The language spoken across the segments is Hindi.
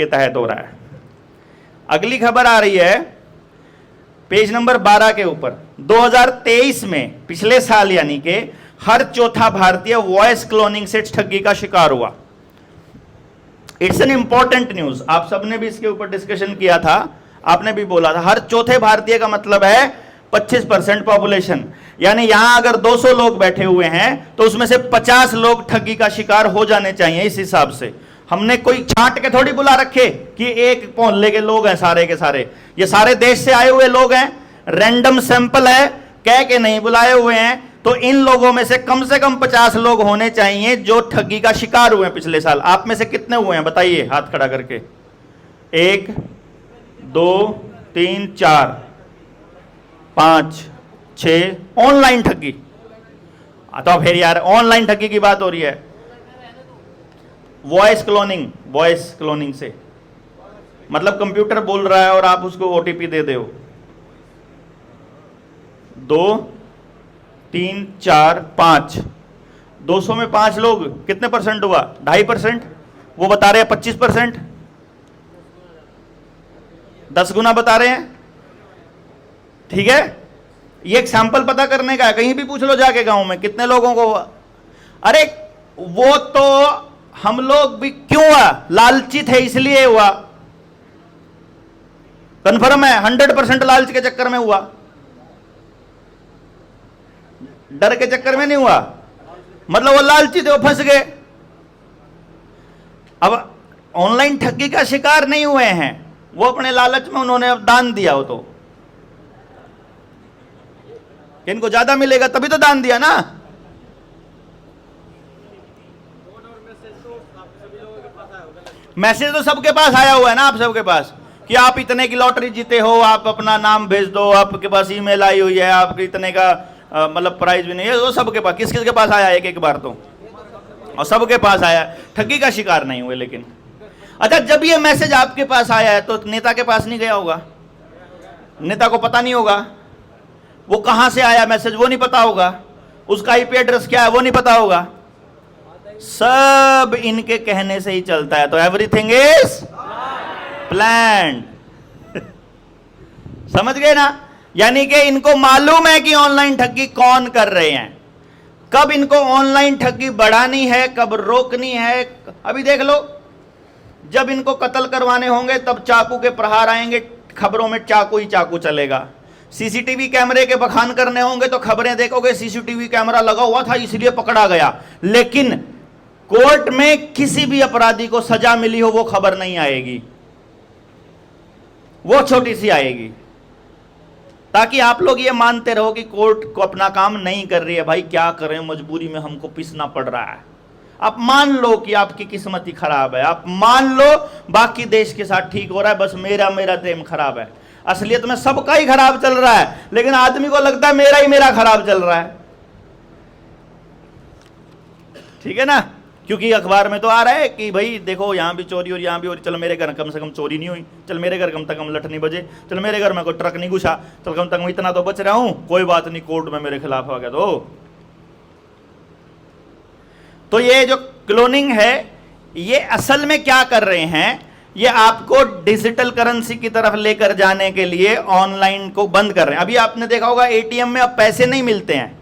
के तहत हो रहा है। अगली खबर आ रही है पेज नंबर 12 के ऊपर। 2023 में, पिछले साल यानी कि, हर चौथा भारतीय वॉइस क्लोनिंग से ठगी का शिकार हुआ। It's an important news. आप सबने भी इसके ऊपर डिस्कशन किया था, आपने भी बोला था हर चौथे भारतीय का मतलब है 25% पॉपुलेशन। यानी यहां अगर 200 लोग बैठे हुए हैं तो उसमें से 50 लोग ठगी का शिकार हो जाने चाहिए। इस हिसाब से हमने कोई छांट के थोड़ी बुला रखे कि एक मोहल्ले के लोग हैं सारे के सारे, ये सारे देश से आए हुए लोग हैं, रैंडम सैंपल है, कह के नहीं बुलाए हुए हैं। तो इन लोगों में से कम 50 लोग होने चाहिए जो ठगी का शिकार हुए हैं पिछले साल। आप में से कितने हुए हैं बताइए हाथ खड़ा करके। 1 2 3 4 5 6 ऑनलाइन ठगी। तो फिर यार ऑनलाइन ठगी की बात हो रही है। वॉइस क्लोनिंग से मतलब कंप्यूटर बोल रहा है और आप उसको ओटीपी दे दो। 2 3 4 5, 200 में 5 लोग, कितने परसेंट हुआ? 2.5%। वो बता रहे हैं 25%, 10 गुना बता रहे हैं। ठीक है, ये एक सैंपल पता करने का है। कहीं भी पूछ लो जाके गांव में कितने लोगों को। अरे वो तो हम लोग भी क्यों हुआ, लालची थे इसलिए हुआ। कन्फर्म है 100% लालच के चक्कर में हुआ, डर के चक्कर में नहीं हुआ। मतलब वो लालची थे, वो फंस गए। अब ऑनलाइन ठगी का शिकार नहीं हुए हैं, वो अपने लालच में उन्होंने अब दान दिया। हो तो इनको ज्यादा मिलेगा तभी तो दान दिया ना। मैसेज तो सबके पास आया हुआ है ना, आप सबके पास, कि आप इतने की लॉटरी जीते हो, आप अपना नाम भेज दो, आपके पास ईमेल आई हुई है, आपके इतने का मतलब प्राइज भी नहीं है। वो सबके पास, किस किस के पास आया एक बार तो, और सबके पास आया, ठगी का शिकार नहीं हुए। लेकिन अच्छा, जब ये मैसेज आपके पास आया है तो नेता के पास नहीं गया होगा, नेता को पता नहीं होगा वो कहां से आया मैसेज, वो नहीं पता होगा, उसका आईपी एड्रेस क्या है वो नहीं पता होगा। सब इनके कहने से ही चलता है। तो एवरीथिंग इज प्लान्ड। समझ गए ना? यानी कि इनको मालूम है कि ऑनलाइन ठगी कौन कर रहे हैं, कब इनको ऑनलाइन ठगी बढ़ानी है, कब रोकनी है। अभी देख लो, जब इनको कत्ल करवाने होंगे तब चाकू के प्रहार आएंगे, खबरों में चाकू ही चाकू चलेगा। सीसीटीवी कैमरे के बखान करने होंगे तो खबरें देखोगे सीसीटीवी कैमरा लगा हुआ था इसलिए पकड़ा गया। लेकिन कोर्ट में किसी भी अपराधी को सजा मिली हो वो खबर नहीं आएगी, वो छोटी सी आएगी, ताकि आप लोग ये मानते रहो कि कोर्ट को अपना काम नहीं कर रही है। भाई क्या करें, मजबूरी में हमको पिसना पड़ रहा है। आप मान लो कि आपकी किस्मत ही खराब है, आप मान लो बाकी देश के साथ ठीक हो रहा है, बस मेरा टेम खराब है। असलियत में सबका ही खराब चल रहा है, लेकिन आदमी को लगता है मेरा खराब चल रहा है। ठीक है ना? क्योंकि अखबार में तो आ रहा है कि भाई देखो यहां भी चोरी और यहां भी, और चलो मेरे घर कम से कम चोरी नहीं हुई, चल मेरे घर कम से कम लठ नहीं बजे, चल मेरे घर में कोई ट्रक नहीं घुसा, चल कम से कम इतना तो बच रहा हूं, कोई बात नहीं, कोर्ट में मेरे खिलाफ आ गया। तो ये जो क्लोनिंग है, ये असल में क्या कर रहे हैं, ये आपको डिजिटल करेंसी की तरफ लेकर जाने के लिए ऑनलाइन को बंद कर रहे हैं। अभी आपने देखा होगा एटीएम में अब पैसे नहीं मिलते हैं,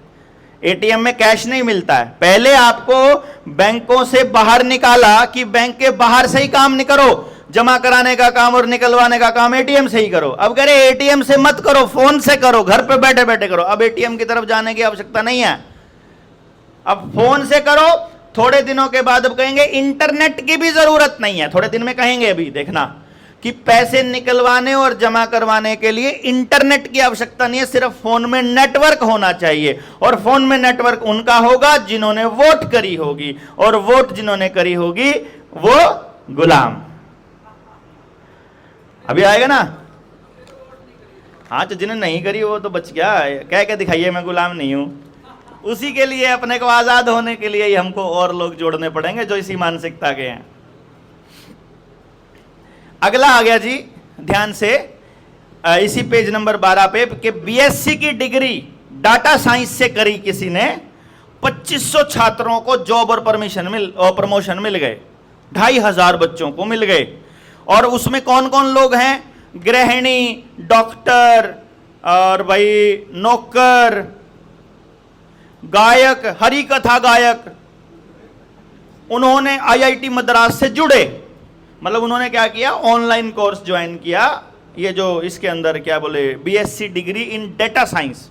एटीएम में कैश नहीं मिलता है। पहले आपको बैंकों से बाहर निकाला कि बैंक के बाहर से ही काम नहीं करो, जमा कराने का काम और निकलवाने का काम एटीएम से ही करो। अब कह रहे एटीएम से मत करो, फोन से करो, घर पे बैठे बैठे करो। अब एटीएम की तरफ जाने की आवश्यकता नहीं है, अब फोन से करो। थोड़े दिनों के बाद अब कहेंगे इंटरनेट की भी जरूरत नहीं है, थोड़े दिन में कहेंगे, अभी देखना, कि पैसे निकलवाने और जमा करवाने के लिए इंटरनेट की आवश्यकता नहीं है, सिर्फ फोन में नेटवर्क होना चाहिए। और फोन में नेटवर्क उनका होगा जिन्होंने वोट करी होगी, और वोट जिन्होंने करी होगी वो गुलाम। अभी आएगा ना? हाँ, तो जिन्हें नहीं करी वो तो बच गया, कह के दिखाइए मैं गुलाम नहीं हूं। उसी के लिए, अपने को आजाद होने के लिए ही हमको और लोग जोड़ने पड़ेंगे जो इसी मानसिकता के हैं। अगला आ गया जी, ध्यान से, इसी पेज नंबर 12 पे, कि बीएससी की डिग्री डाटा साइंस से करी किसी ने, 2500 छात्रों को जॉब और प्रमोशन मिल गए, 2500 बच्चों को मिल गए। और उसमें कौन कौन लोग हैं? गृहिणी, डॉक्टर, और भाई नौकर, गायक, हरि कथा गायक। उन्होंने आईआईटी मद्रास से जुड़े, मतलब उन्होंने क्या किया, ऑनलाइन कोर्स ज्वाइन किया, ये जो इसके अंदर क्या बोले, BSc degree in data science,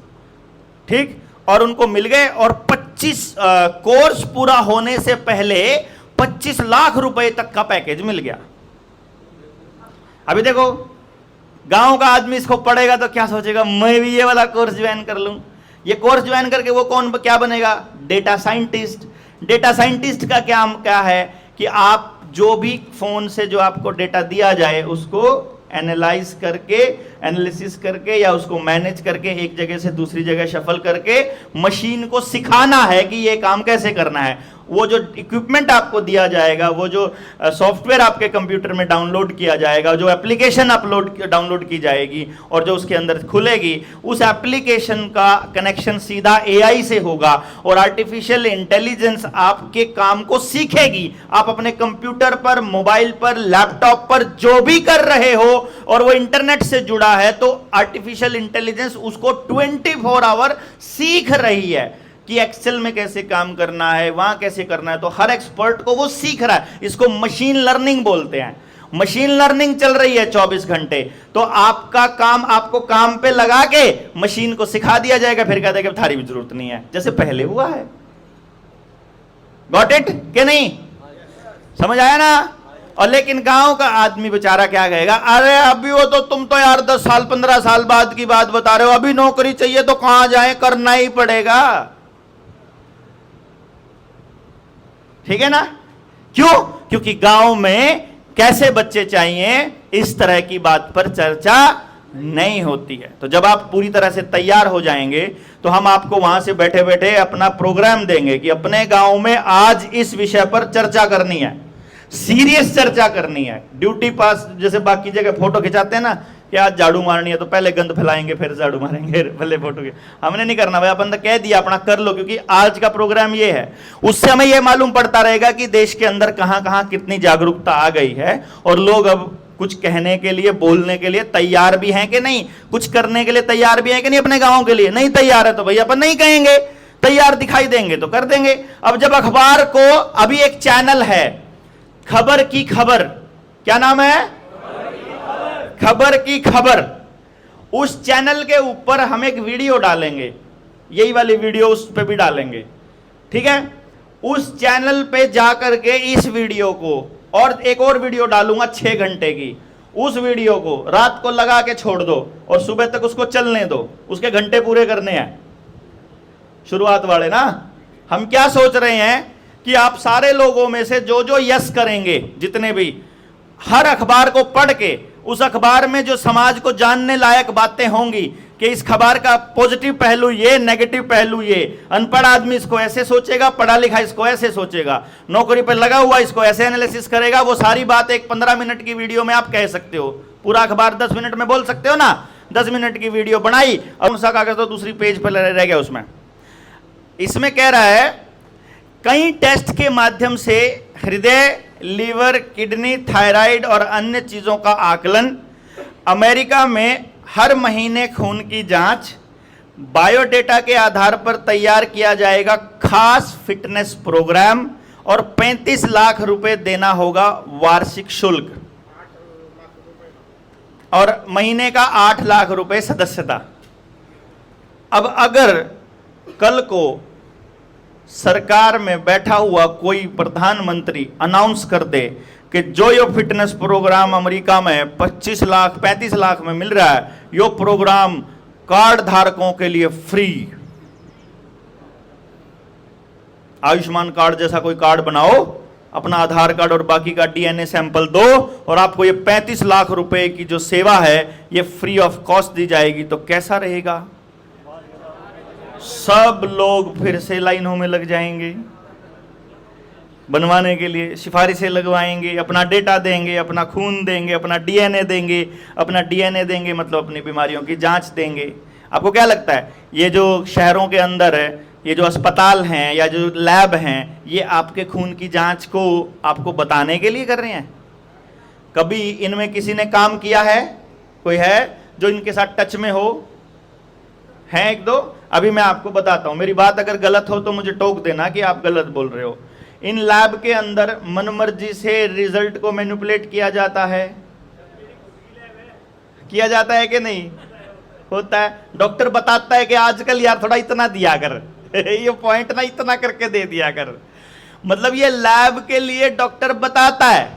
ठीक। और उनको मिल गए, और 25 कोर्स पूरा होने से पहले 25 लाख रुपए तक का पैकेज मिल गया। अभी देखो, गांव का आदमी इसको पढ़ेगा तो क्या सोचेगा, मैं भी ये वाला कोर्स ज्वाइन कर लूं। ये कोर्स ज्वाइन करके वो कौन क्या बनेगा? Data scientist. डेटा साइंटिस्ट का क्या है कि आप जो भी फोन से जो आपको डेटा दिया जाए उसको एनालाइज करके, एनालिसिस करके, या उसको मैनेज करके एक जगह से दूसरी जगह शफल करके मशीन को सिखाना है कि ये काम कैसे करना है। वो जो इक्विपमेंट आपको दिया जाएगा, वो जो सॉफ्टवेयर आपके कंप्यूटर में डाउनलोड किया जाएगा, जो एप्लीकेशन डाउनलोड की जाएगी और जो उसके अंदर खुलेगी, उस एप्लीकेशन का कनेक्शन सीधा एआई से होगा और आर्टिफिशियल इंटेलिजेंस आपके काम को सीखेगी। आप अपने कंप्यूटर पर, मोबाइल पर, लैपटॉप पर जो भी कर रहे हो और वो इंटरनेट से जुड़ा है, तो आर्टिफिशियल इंटेलिजेंस उसको 24 आवर सीख रही है कि एक्सेल में कैसे काम करना है, वहां कैसे करना है। तो हर एक्सपर्ट को वो सीख रहा है। इसको मशीन लर्निंग बोलते हैं। मशीन लर्निंग चल रही है 24 घंटे। तो आपका काम, आपको काम पे लगा के मशीन को सिखा दिया जाएगा, फिर कहते हैं कि थारी भी जरूरत नहीं है, जैसे पहले हुआ है। गॉट इट के नहीं? समझ आया ना? और लेकिन गांव का आदमी बेचारा क्या कहेगा, अरे अभी वो तो तुम तो यार 10 साल 15 साल बाद की बात बता रहे हो, अभी नौकरी चाहिए तो कहां जाए, करना ही पड़ेगा। ठीक है ना? क्यों? क्योंकि गांव में कैसे बच्चे चाहिए, इस तरह की बात पर चर्चा नहीं होती है। तो जब आप पूरी तरह से तैयार हो जाएंगे तो हम आपको वहां से बैठे बैठे अपना प्रोग्राम देंगे कि अपने गांव में आज इस विषय पर चर्चा करनी है, सीरियस चर्चा करनी है। ड्यूटी पास जैसे बाकी जगह फोटो खिंचाते हैं ना कि आज झाड़ू मारनी है तो पहले गंद फैलाएंगे फिर झाड़ू मारेंगे, भले फोटो के। हमने नहीं करना भाई, अपन तो कह दिया अपना कर लो, क्योंकि आज का प्रोग्राम ये है। उससे हमें ये मालूम पड़ता रहेगा कि देश के अंदर कहां कहां कितनी जागरूकता आ गई है और लोग अब कुछ कहने के लिए, बोलने के लिए तैयार भी हैं कि नहीं, कुछ करने के लिए तैयार भी हैं कि नहीं। अपने गाँव के लिए नहीं तैयार है तो भाई अपन नहीं कहेंगे, तैयार दिखाई देंगे तो कर देंगे। अब जब अखबार को, अभी एक चैनल है खबर की खबर, क्या नाम है? खबर की खबर। उस चैनल के ऊपर हम एक वीडियो डालेंगे, यही वाली वीडियो उस पे भी डालेंगे, ठीक है। उस चैनल पे जाकर के इस वीडियो को, और एक और वीडियो डालूंगा 6 घंटे की, उस वीडियो को रात को लगा के छोड़ दो और सुबह तक उसको चलने दो, उसके घंटे पूरे करने हैं। शुरुआत वाले ना, हम क्या सोच रहे हैं कि आप सारे लोगों में से जो जो यस करेंगे, जितने भी, हर अखबार को पढ़ के उस अखबार में जो समाज को जानने लायक बातें होंगी कि इस खबर का पॉजिटिव पहलू ये, नेगेटिव पहलू ये, अनपढ़ आदमी इसको ऐसे सोचेगा, पढ़ा लिखा इसको ऐसे सोचेगा, नौकरी पर लगा हुआ इसको ऐसे एनालिसिस करेगा, वो सारी बात एक 15 मिनट की वीडियो में आप कह सकते हो। पूरा अखबार 10 मिनट में बोल सकते हो ना। 10 मिनट की वीडियो बनाई और उनसा कागज तो दूसरी पेज पर रह गया उसमें। इसमें कह रहा है कई टेस्ट के माध्यम से हृदय, लीवर, किडनी, थायराइड और अन्य चीजों का आकलन, अमेरिका में हर महीने खून की जांच, बायोडेटा के आधार पर तैयार किया जाएगा खास फिटनेस प्रोग्राम और 35 लाख रुपए देना होगा वार्षिक शुल्क और महीने का 8 लाख रुपए सदस्यता। अब अगर कल को सरकार में बैठा हुआ कोई प्रधानमंत्री अनाउंस कर दे कि जो ये फिटनेस प्रोग्राम अमेरिका में 25 लाख 35 लाख में मिल रहा है, यो प्रोग्राम कार्ड धारकों के लिए फ्री, आयुष्मान कार्ड जैसा कोई कार्ड बनाओ, अपना आधार कार्ड और बाकी का डीएनए सैंपल दो और आपको ये 35 लाख रुपए की जो सेवा है ये फ्री ऑफ कॉस्ट दी जाएगी, तो कैसा रहेगा? सब लोग फिर से लाइनों में लग जाएंगे बनवाने के लिए, सिफारिशें लगवाएंगे, अपना डेटा देंगे, अपना खून देंगे, अपना डीएनए देंगे। अपना डीएनए देंगे मतलब अपनी बीमारियों की जांच देंगे। आपको क्या लगता है ये जो शहरों के अंदर है, ये जो अस्पताल हैं या जो लैब हैं, ये आपके खून की जांच को आपको बताने के लिए कर रहे हैं? कभी इनमें किसी ने काम किया है? कोई है जो इनके साथ टच में हो? हैं एक दो? अभी मैं आपको बताता हूं, मेरी बात अगर गलत हो तो मुझे टोक देना कि आप गलत बोल रहे हो। इन लैब के अंदर मनमर्जी से रिजल्ट को मैनिपुलेट किया जाता है? किया जाता है कि नहीं? होता है। डॉक्टर बताता है कि आजकल यार थोड़ा इतना दिया कर ये पॉइंट ना इतना करके दे दिया कर। मतलब ये लैब के लिए डॉक्टर बताता है,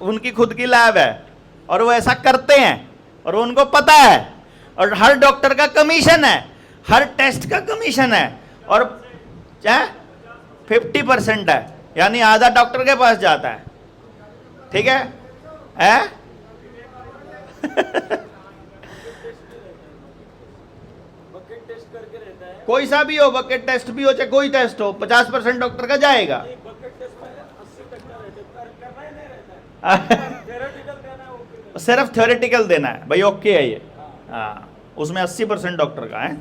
उनकी खुद की लैब है और वो ऐसा करते हैं और उनको पता है, और हर डॉक्टर का कमीशन है, हर टेस्ट का कमीशन है, और 50% है, यानी आधा डॉक्टर के पास जाता है। ठीक है? कोई सा भी हो, बकेट टेस्ट भी हो चाहे कोई टेस्ट हो, 50% डॉक्टर का जाएगा। सिर्फ थ्योरेटिकल देना है भाई, ओके है ये। हाँ, उसमें 80% डॉक्टर का है।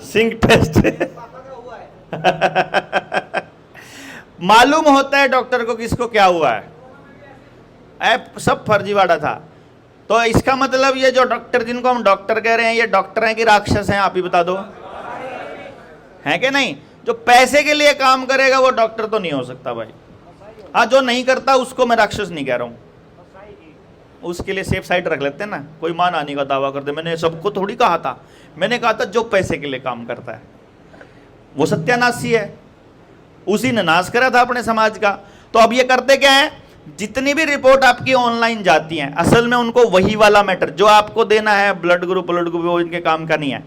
सिंक टेस्ट मालूम होता है डॉक्टर को किसको क्या हुआ है। सब फर्जीवाड़ा था। तो इसका मतलब ये जो डॉक्टर, जिनको हम डॉक्टर कह रहे हैं, ये डॉक्टर हैं कि राक्षस हैं? आप ही बता दो, है कि नहीं? जो पैसे के लिए काम करेगा वो डॉक्टर तो नहीं हो सकता भाई। हाँ, जो नहीं करता उसको मैं राक्षस नहीं कह रहा हूं, उसके लिए सेफ साइड रख लेते हैं ना। कोई मान आने का दावा करते, मैंने सबको थोड़ी कहा था, मैंने कहा था जो पैसे के लिए काम करता है वो सत्यानाशी है, उसी ने नाश करा था अपने समाज का। तो अब ये करते क्या है, जितनी भी रिपोर्ट आपकी ऑनलाइन जाती हैं, असल में उनको वही वाला मैटर जो आपको देना है, ब्लड ग्रुप वो इनके काम का नहीं है।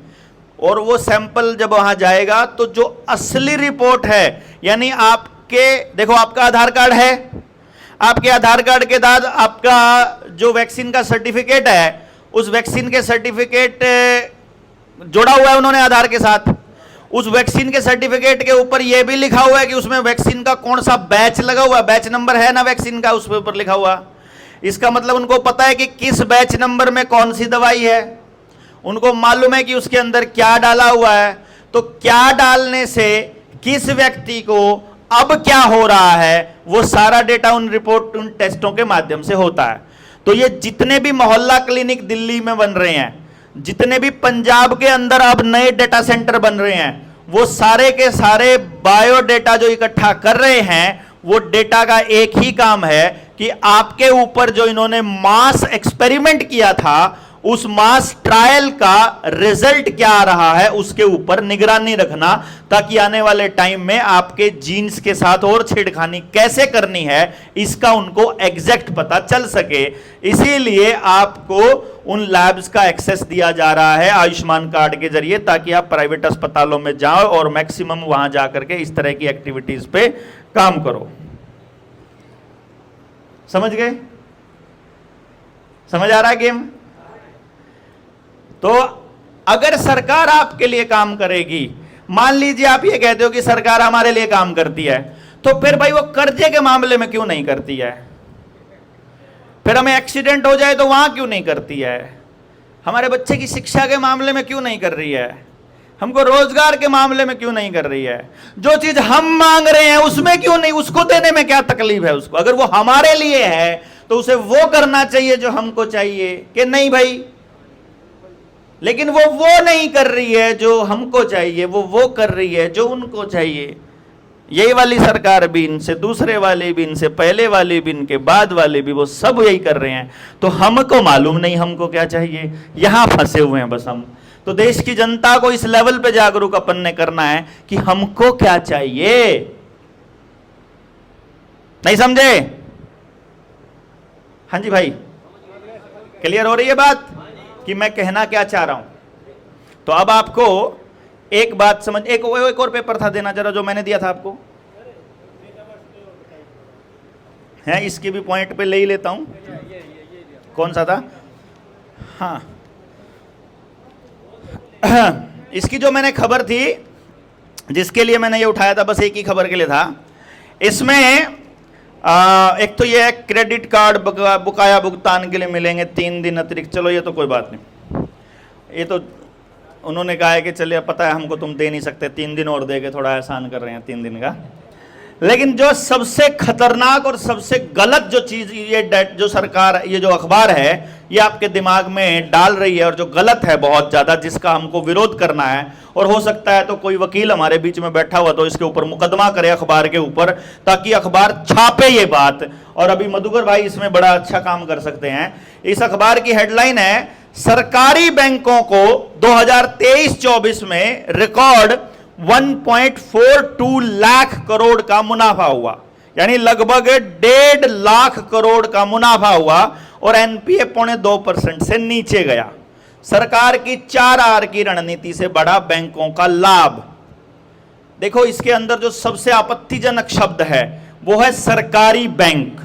और वो सैंपल जब वहां जाएगा तो जो असली रिपोर्ट है, यानी आपके देखो, आपका आधार कार्ड है, आपके आधार कार्ड के बाद आपका जो वैक्सीन का सर्टिफिकेट है, उस वैक्सीन के सर्टिफिकेट जोड़ा हुआ है उन्होंने आधार के साथ। उस वैक्सीन के सर्टिफिकेट के ऊपर यह भी लिखा हुआ है कि उसमें वैक्सीन का कौन सा बैच लगा हुआ है, बैच नंबर है ना वैक्सीन का, उसके ऊपर लिखा हुआ। इसका मतलब उनको पता है कि किस बैच नंबर में कौन सी दवाई है, उनको मालूम है कि उसके अंदर क्या डाला हुआ है। तो क्या डालने से किस व्यक्ति को अब क्या हो रहा है, वो सारा डेटा उन रिपोर्ट, उन टेस्टों के माध्यम से होता है। तो ये जितने भी मोहल्ला क्लिनिक दिल्ली में बन रहे हैं, जितने भी पंजाब के अंदर अब नए डेटा सेंटर बन रहे हैं, वो सारे के सारे बायोडेटा जो इकट्ठा कर रहे हैं, वो डेटा का एक ही काम है कि आपके ऊपर जो इन्होंने मास एक्सपेरिमेंट किया था, उस मास ट्रायल का रिजल्ट क्या आ रहा है, उसके ऊपर निगरानी रखना, ताकि आने वाले टाइम में आपके जीन्स के साथ और छेड़खानी कैसे करनी है इसका उनको एग्जैक्ट पता चल सके। इसीलिए आपको उन लैब्स का एक्सेस दिया जा रहा है आयुष्मान कार्ड के जरिए, ताकि आप प्राइवेट अस्पतालों में जाओ और मैक्सिमम वहां जाकर के इस तरह की एक्टिविटीज पे काम करो। समझ गए? समझ आ रहा है गेम? तो अगर सरकार आपके लिए काम करेगी, मान लीजिए आप ये कहते हो कि सरकार हमारे लिए काम करती है, तो फिर भाई वो कर्जे के मामले में क्यों नहीं करती है? फिर हमें एक्सीडेंट हो जाए तो वहां क्यों नहीं करती है? हमारे बच्चे की शिक्षा के मामले में क्यों नहीं कर रही है? हमको रोजगार के मामले में क्यों नहीं कर रही है? जो चीज हम मांग रहे हैं उसमें क्यों नहीं? उसको देने में क्या तकलीफ है उसको? अगर वो हमारे लिए है तो उसे वो करना चाहिए जो हमको चाहिए, कि नहीं भाई? लेकिन वो नहीं कर रही है जो हमको चाहिए, वो कर रही है जो उनको चाहिए। यही वाली सरकार भी, इनसे दूसरे वाले भी, इनसे पहले वाले भी, इनके बाद वाले भी, वो सब यही कर रहे हैं। तो हमको मालूम नहीं हमको क्या चाहिए, यहां फंसे हुए हैं बस हम। तो देश की जनता को इस लेवल पे जागरूक अपन ने करना है कि हमको क्या चाहिए। नहीं समझे? हाँ जी भाई, क्लियर हो रही है बात कि मैं कहना क्या चाह रहा हूं? तो अब आपको एक बात समझ, एक और पेपर था देना जरा, जो मैंने दिया था आपको है, इसकी भी पॉइंट पे ले ही लेता हूं। कौन सा था? हाँ, इसकी जो मैंने खबर थी, जिसके लिए मैंने ये उठाया था, बस एक ही खबर के लिए था। इसमें एक तो ये क्रेडिट कार्ड बकाया भुगतान के लिए मिलेंगे 3 दिन अतिरिक्त। चलो ये तो कोई बात नहीं, ये तो उन्होंने कहा है कि चलिए पता है हमको तुम दे नहीं सकते, 3 दिन और देके थोड़ा एहसान कर रहे हैं 3 दिन का। लेकिन जो सबसे खतरनाक और सबसे गलत जो चीज ये जो सरकार, ये जो अखबार है, ये आपके दिमाग में डाल रही है और जो गलत है बहुत ज्यादा, जिसका हमको विरोध करना है, और हो सकता है तो कोई वकील हमारे बीच में बैठा हुआ तो इसके ऊपर मुकदमा करे अखबार के ऊपर, ताकि अखबार छापे ये बात। और अभी मधुकर भाई इसमें बड़ा अच्छा काम कर सकते हैं। इस अखबार की हेडलाइन है, सरकारी बैंकों को 2023-24 में रिकॉर्ड 1.42 लाख करोड़ का मुनाफा हुआ, यानी लगभग 1.5 लाख करोड़ का मुनाफा हुआ, और एनपीए 0.2% से नीचे गया। सरकार की 4R की रणनीति से बढ़ा बैंकों का लाभ। देखो इसके अंदर जो सबसे आपत्तिजनक शब्द है वो है सरकारी बैंक,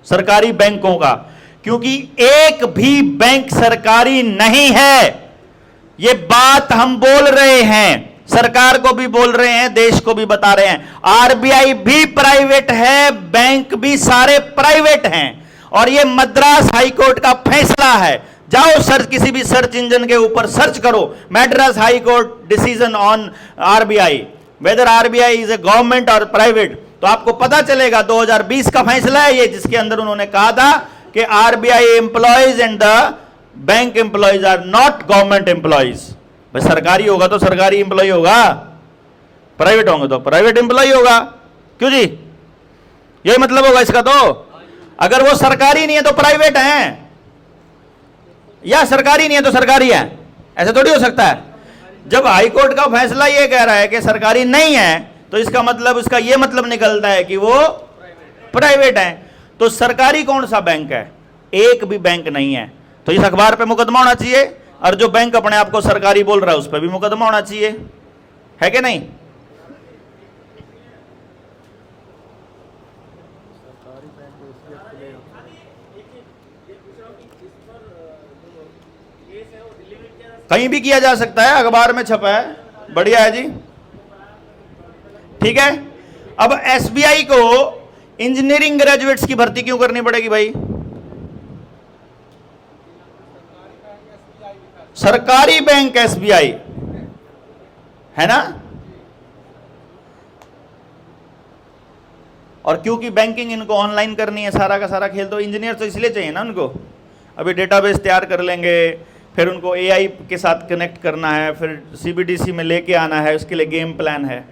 सरकारी बैंकों का, क्योंकि एक भी बैंक सरकारी नहीं है। ये बात हम बोल रहे हैं, सरकार को भी बोल रहे हैं, देश को भी बता रहे हैं। आरबीआई भी प्राइवेट है, बैंक भी सारे प्राइवेट हैं, और ये मद्रास हाईकोर्ट का फैसला है। जाओ सर्च, किसी भी सर्च इंजन के ऊपर सर्च करो, Madras high court decision on RBI, whether RBI is a government और प्राइवेट, तो आपको पता चलेगा। 2020 का फैसला है ये, जिसके अंदर उन्होंने कहा था कि RBI employees and the bank employees are not government employees. भाई सरकारी होगा तो सरकारी एम्प्लॉय होगा, प्राइवेट होंगे तो प्राइवेट एम्प्लॉय होगा। क्यों जी, यही मतलब होगा इसका। तो अगर वो सरकारी नहीं है तो प्राइवेट है, या सरकारी नहीं है तो सरकारी है, ऐसा थोड़ी हो सकता है। जब हाईकोर्ट का फैसला ये कह रहा है कि सरकारी नहीं है, तो इसका मतलब, इसका ये मतलब निकलता है कि वो प्राइवेट है। तो सरकारी कौन सा बैंक है? एक भी बैंक नहीं है। तो इस अखबार पे मुकदमा होना चाहिए, और जो बैंक अपने आप को सरकारी बोल रहा है उस पर भी मुकदमा होना चाहिए, है कि नहीं? कहीं भी किया जा सकता है, अखबार में छपा है, बढ़िया है जी, ठीक है। अब एसबीआई को इंजीनियरिंग ग्रेजुएट्स की भर्ती क्यों करनी पड़ेगी भाई? सरकारी बैंक एसबीआई है ना, और क्योंकि बैंकिंग इनको ऑनलाइन करनी है, सारा का सारा खेल, तो इंजीनियर तो इसलिए चाहिए ना उनको। अभी डेटाबेस तैयार कर लेंगे, फिर उनको एआई के साथ कनेक्ट करना है, फिर सीबीडीसी में लेके आना है, उसके लिए गेम प्लान है।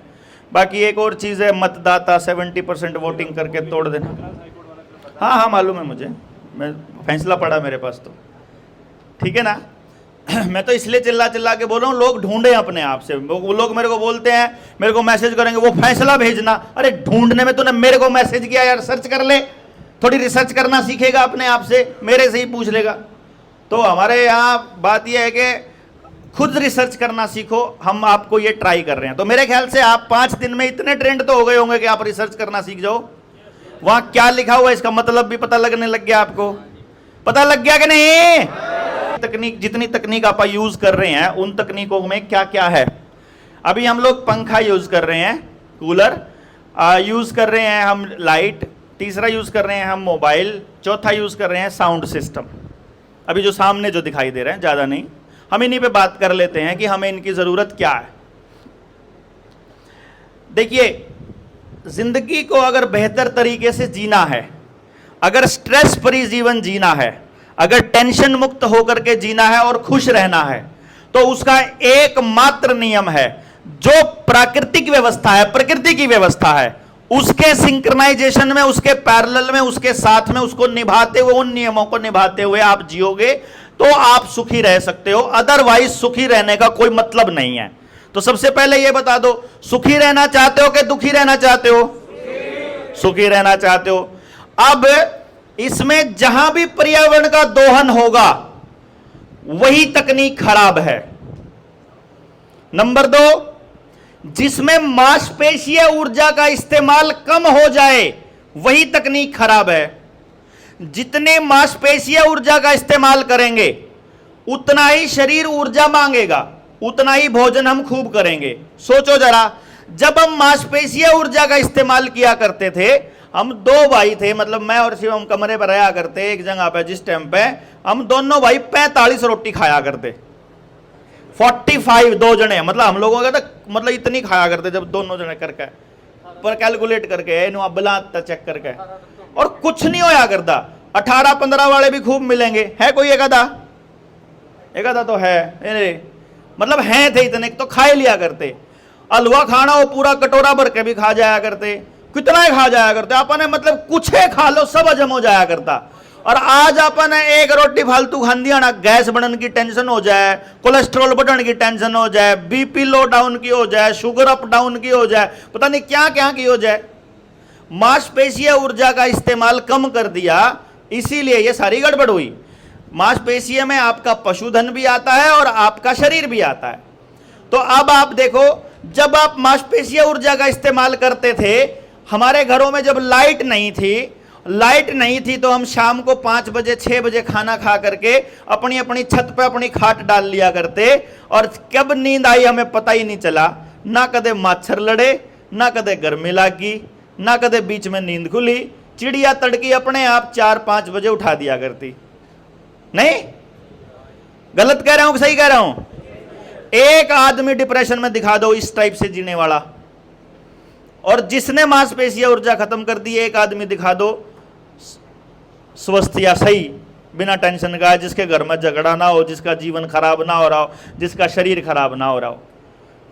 बाकी एक और चीज़ है, मतदाता 70% वोटिंग करके तोड़ देना। हाँ हाँ मालूम है मुझे, मैं फैसला पड़ा मेरे पास, तो ठीक है ना। मैं तो इसलिए चिल्ला चिल्ला के बोल रहा हूँ, लोग ढूंढे अपने आप से। वो लोग मेरे को बोलते हैं, मेरे को मैसेज करेंगे, वो फैसला भेजना। अरे ढूंढने में तूने मेरे को मैसेज किया यार, सर्च कर ले, थोड़ी रिसर्च करना सीखेगा अपने आप से, मेरे से ही पूछ लेगा। तो हमारे यहाँ बात यह है कि खुद रिसर्च करना सीखो, हम आपको ये ट्राई कर रहे हैं। तो मेरे ख्याल से आप 5 दिन में इतने ट्रेंड तो हो गए होंगे कि आप रिसर्च करना सीख जाओ। वहां क्या लिखा हुआ है इसका मतलब भी पता लगने लग गया, आपको पता लग गया कि नहीं? तकनीक, जितनी तकनीक आप यूज कर रहे हैं, उन तकनीकों में क्या क्या है। अभी हम लोग पंखा यूज कर रहे हैं, कूलर यूज कर रहे हैं हम, लाइट, तीसरा यूज कर रहे हैं हम मोबाइल, चौथा यूज कर रहे हैं साउंड सिस्टम। अभी जो सामने जो दिखाई दे रहे हैं, ज्यादा नहीं, हम इन्हीं पे बात कर लेते हैं कि हमें इनकी जरूरत क्या है। देखिए, जिंदगी को अगर बेहतर तरीके से जीना है, अगर स्ट्रेस फ्री जीवन जीना है, अगर टेंशन मुक्त होकर के जीना है और खुश रहना है, तो उसका एकमात्र नियम है, जो प्राकृतिक व्यवस्था है, प्रकृति की व्यवस्था है, उसके सिंक्रनाइजेशन में, उसके पैरेलल में, उसके साथ में, उसको निभाते हुए, उन नियमों को निभाते हुए आप जियोगे तो आप सुखी रह सकते हो। अदरवाइज सुखी रहने का कोई मतलब नहीं है। तो सबसे पहले यह बता दो, सुखी रहना चाहते हो कि दुखी रहना चाहते हो? सुखी रहना चाहते हो। अब इसमें जहां भी पर्यावरण का दोहन होगा, वही तकनीक खराब है। नंबर 2, जिसमें मांसपेशीय ऊर्जा का इस्तेमाल कम हो जाए, वही तकनीक खराब है। जितने मांसपेशीय ऊर्जा का इस्तेमाल करेंगे, उतना ही शरीर ऊर्जा मांगेगा, उतना ही भोजन हम खूब करेंगे। सोचो जरा, जब हम मांसपेशीय ऊर्जा का इस्तेमाल किया करते थे, हम 2 भाई थे, मतलब मैं और शिवम कमरे पर रहा करते एक जगह पे, जिस टाइम पे हम दोनों भाई 45 रोटी खाया करते, 45 2 जने, मतलब हम लोगों का तो मतलब इतनी खाया करते जब दोनों जने करके। पर कैलकुलेट करके इन्हों बलाता चेक करके, और कुछ नहीं होया करता। 18-15 वाले भी खूब मिलेंगे, है कोई एक आधा तो है, मतलब हैं थे इतने तो खा लिया करते। हलवा खाना वो पूरा कटोरा भर के भी खा जाया करते, कितना ही खा जाया करते अपन, मतलब कुछ है खा लो सब हजम हो जाया करता। और आज अपन एक रोटी फालतू खान दिया ना, गैस बढ़न की टेंशन हो जाए, कोलेस्ट्रॉल बढ़ने की टेंशन हो जाए, बीपी लो डाउन की हो जाए, शुगर अप डाउन की हो जाए, पता नहीं क्या क्या की हो जाए। मांसपेशीय ऊर्जा का इस्तेमाल कम कर दिया, इसीलिए ये सारी गड़बड़ हुई। मांसपेशीय में आपका पशुधन भी आता है और आपका शरीर भी आता है। तो अब आप देखो, जब आप मांसपेशीय ऊर्जा का इस्तेमाल करते थे, हमारे घरों में जब लाइट नहीं थी तो हम शाम को 5 बजे 6 बजे खाना खा करके अपनी अपनी छत पे अपनी खाट डाल लिया करते, और कब नींद आई हमें पता ही नहीं चला। ना कदे मच्छर लड़े, ना कदे गर्मी लागी, ना कदे बीच में नींद खुली। चिड़िया तड़की अपने आप 4-5 बजे उठा दिया करती। नहीं, गलत कह रहा हूं कि सही कह रहा हूं? एक आदमी डिप्रेशन में दिखा दो इस टाइप से जीने वाला, और जिसने मांसपेशीय ऊर्जा खत्म कर दी, एक आदमी दिखा दो स्वस्थ या सही बिना टेंशन का, जिसके घर में झगड़ा ना हो, जिसका जीवन खराब ना हो रहा हो, जिसका शरीर खराब ना हो रहा हो।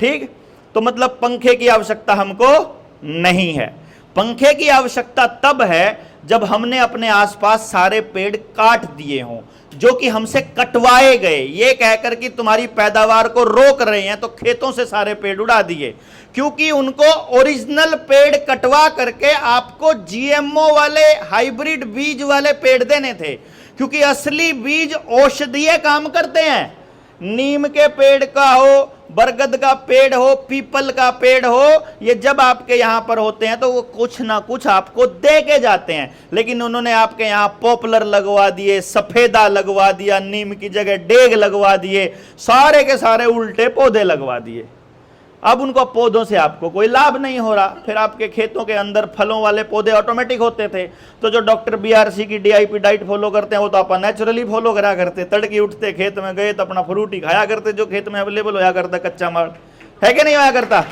ठीक, तो मतलब पंखे की आवश्यकता हमको नहीं है। पंखे की आवश्यकता तब है जब हमने अपने आसपास सारे पेड़ काट दिए हों, जो कि हमसे कटवाए गए, ये कहकर कि तुम्हारी पैदावार को रोक रहे हैं, तो खेतों से सारे पेड़ उड़ा दिए, क्योंकि उनको ओरिजिनल पेड़ कटवा करके आपको जीएमओ वाले हाइब्रिड बीज वाले पेड़ देने थे, क्योंकि असली बीज औषधीय काम करते हैं। नीम के पेड़ का हो, बरगद का पेड़ हो, पीपल का पेड़ हो, ये जब आपके यहां पर होते हैं तो वो कुछ ना कुछ आपको दे के जाते हैं। लेकिन उन्होंने आपके यहां पॉपुलर लगवा दिए, सफेदा लगवा दिया, नीम की जगह डेग लगवा दिए, सारे के सारे उल्टे पौधे लगवा दिए। अब उनको पौधों से आपको कोई लाभ नहीं हो रहा। फिर आपके खेतों के अंदर फलों वाले पौधे ऑटोमेटिक होते थे, तो जो डॉक्टर BRC की DIP डाइट फॉलो करते हैं वो तो अपन नेचुरली फॉलो करा करते। तड़की उठते खेत में गए तो अपना फ्रूट ही खाया करते, जो खेत में अवेलेबल होया करता, कच्चा माल है कि नहीं होया करता।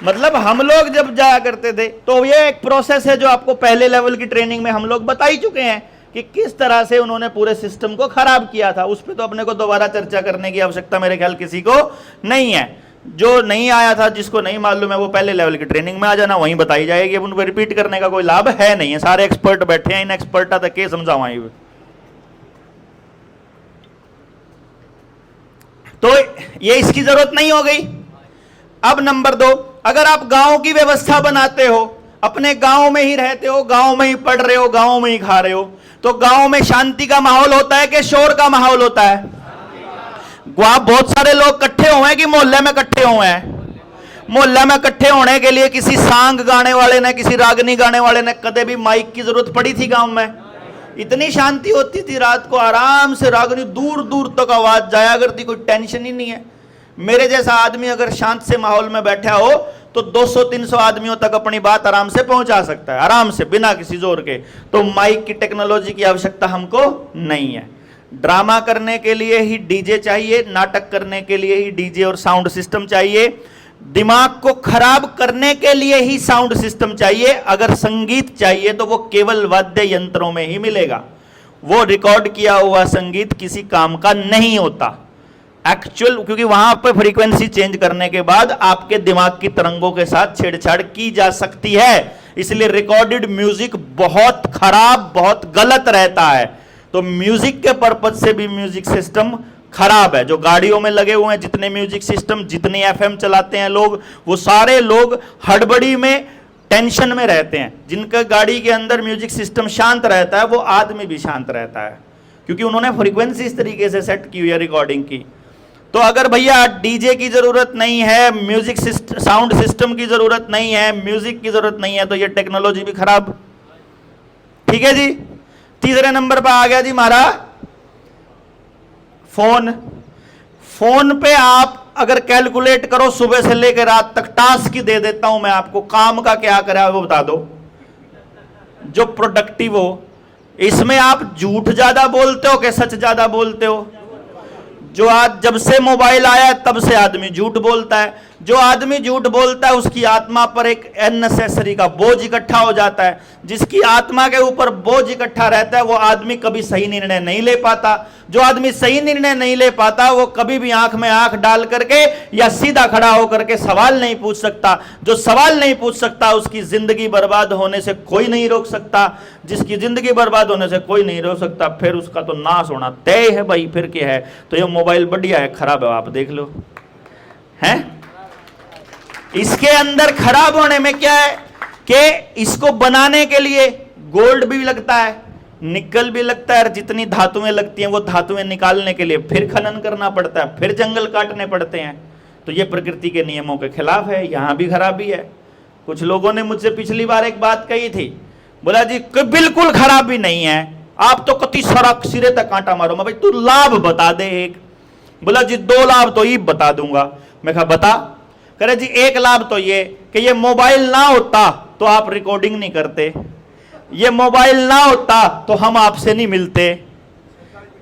मतलब हम लोग जब जाया करते थे, तो ये एक प्रोसेस है जो आपको पहले लेवल की ट्रेनिंग में हम लोग बता ही चुके हैं कि किस तरह से उन्होंने पूरे सिस्टम को खराब किया था। उस पर तो अपने को दोबारा चर्चा करने की आवश्यकता मेरे ख्याल किसी को नहीं है। जो नहीं आया था, जिसको नहीं मालूम है, वो पहले लेवल की ट्रेनिंग में आ जाना, वहीं बताई जाएगी। अब उनको रिपीट करने का कोई लाभ है नहीं है, सारे एक्सपर्ट बैठे हैं, इन एक्सपर्टा तक के समझावा। तो ये इसकी जरूरत नहीं हो गई। अब नंबर 2, अगर आप गांव की व्यवस्था बनाते हो, अपने गांव में ही रहते हो, गांव में ही पढ़ रहे हो, गांव में ही खा रहे हो, तो गांव में शांति का माहौल होता है कि शोर का माहौल होता है? वहां बहुत सारे लोग इकट्ठे हुए हैं कि मोहल्ले में इकट्ठे हुए हैं? मोहल्ले में इकट्ठे होने के लिए किसी सांग गाने वाले ने, किसी रागनी गाने वाले ने कदे भी माइक की जरूरत पड़ी थी? गांव में इतनी शांति होती थी, रात को आराम से रागनी दूर दूर तक आवाज जाया करती, कोई टेंशन ही नहीं है। मेरे जैसा आदमी अगर शांत से माहौल में बैठा हो तो 200-300 आदमियों तक अपनी बात आराम से पहुंचा सकता है, आराम से, बिना किसी जोर के। तो माइक की टेक्नोलॉजी की आवश्यकता हमको नहीं है। ड्रामा करने के लिए ही डीजे चाहिए, नाटक करने के लिए ही डीजे और साउंड सिस्टम चाहिए, दिमाग को खराब करने के लिए ही साउंड सिस्टम चाहिए। अगर संगीत चाहिए तो वो केवल वाद्य यंत्रों में ही मिलेगा। वो रिकॉर्ड किया हुआ संगीत किसी काम का नहीं होता एक्चुअल, क्योंकि वहां पर फ्रीक्वेंसी चेंज करने के बाद आपके दिमाग की तरंगों के साथ छेड़छाड़ की जा सकती है। इसलिए रिकॉर्डेड म्यूजिक बहुत खराब, बहुत गलत रहता है। तो म्यूजिक के पर्पज से भी म्यूजिक सिस्टम खराब है। जो गाड़ियों में लगे हुए हैं जितने म्यूजिक सिस्टम, जितने FM चलाते हैं लोग, वो सारे लोग हड़बड़ी में, टेंशन में रहते हैं। जिनका गाड़ी के अंदर म्यूजिक सिस्टम शांत रहता है, वो आदमी भी शांत रहता है, क्योंकि उन्होंने फ्रीक्वेंसी इस तरीके से सेट की हुई है रिकॉर्डिंग की। तो अगर भैया डीजे की जरूरत नहीं है, म्यूजिक साउंड सिस्टम की जरूरत नहीं है, म्यूजिक की जरूरत नहीं है, तो ये टेक्नोलॉजी भी खराब। ठीक है जी। तीसरे नंबर पर आ गया जी हमारा फोन। फोन पे आप अगर कैलकुलेट करो, सुबह से लेकर रात तक टास्क ही दे देता हूं मैं आपको, काम का क्या करा वो बता दो जो प्रोडक्टिव हो। इसमें आप झूठ ज्यादा बोलते हो कि सच ज्यादा बोलते हो? जो आज जब से मोबाइल आया तब से आदमी झूठ बोलता है। जो आदमी झूठ बोलता है उसकी आत्मा पर एक अननेसेसरी का बोझ इकट्ठा हो जाता है। जिसकी आत्मा के ऊपर बोझ इकट्ठा रहता है वो आदमी कभी सही निर्णय नहीं ले पाता। जो आदमी सही निर्णय नहीं ले पाता वो कभी भी आंख में आंख डाल करके या सीधा खड़ा होकर के सवाल नहीं पूछ सकता। जो सवाल नहीं पूछ सकता उसकी जिंदगी बर्बाद होने से कोई नहीं रोक सकता। जिसकी जिंदगी बर्बाद होने से कोई नहीं रोक सकता, फिर उसका तो नाश होना तय है भाई। फिर क्या है? तो ये मोबाइल बढ़िया है, खराब है आप देख लो, हैं? इसके अंदर खराब होने में क्या है कि इसको बनाने के लिए गोल्ड भी लगता है, निकल भी लगता है, और जितनी धातुएं लगती हैं वो धातुएं निकालने के लिए फिर खनन करना पड़ता है, फिर जंगल काटने पड़ते हैं। तो ये प्रकृति के नियमों के खिलाफ है, यहां भी खराबी है। कुछ लोगों ने मुझसे पिछली बार एक बात कही थी, बोला जी बिल्कुल खराबी नहीं है, आप तो कति सारा सिरे तक कांटा मारो। मैं भाई तू लाभ बता दे एक। बोला जी 2 लाभ तो ये बता दूंगा। मैं कहा बता। कह रहे जी एक लाभ तो ये कि ये मोबाइल ना होता तो आप रिकॉर्डिंग नहीं करते, ये मोबाइल ना होता तो हम आपसे नहीं मिलते,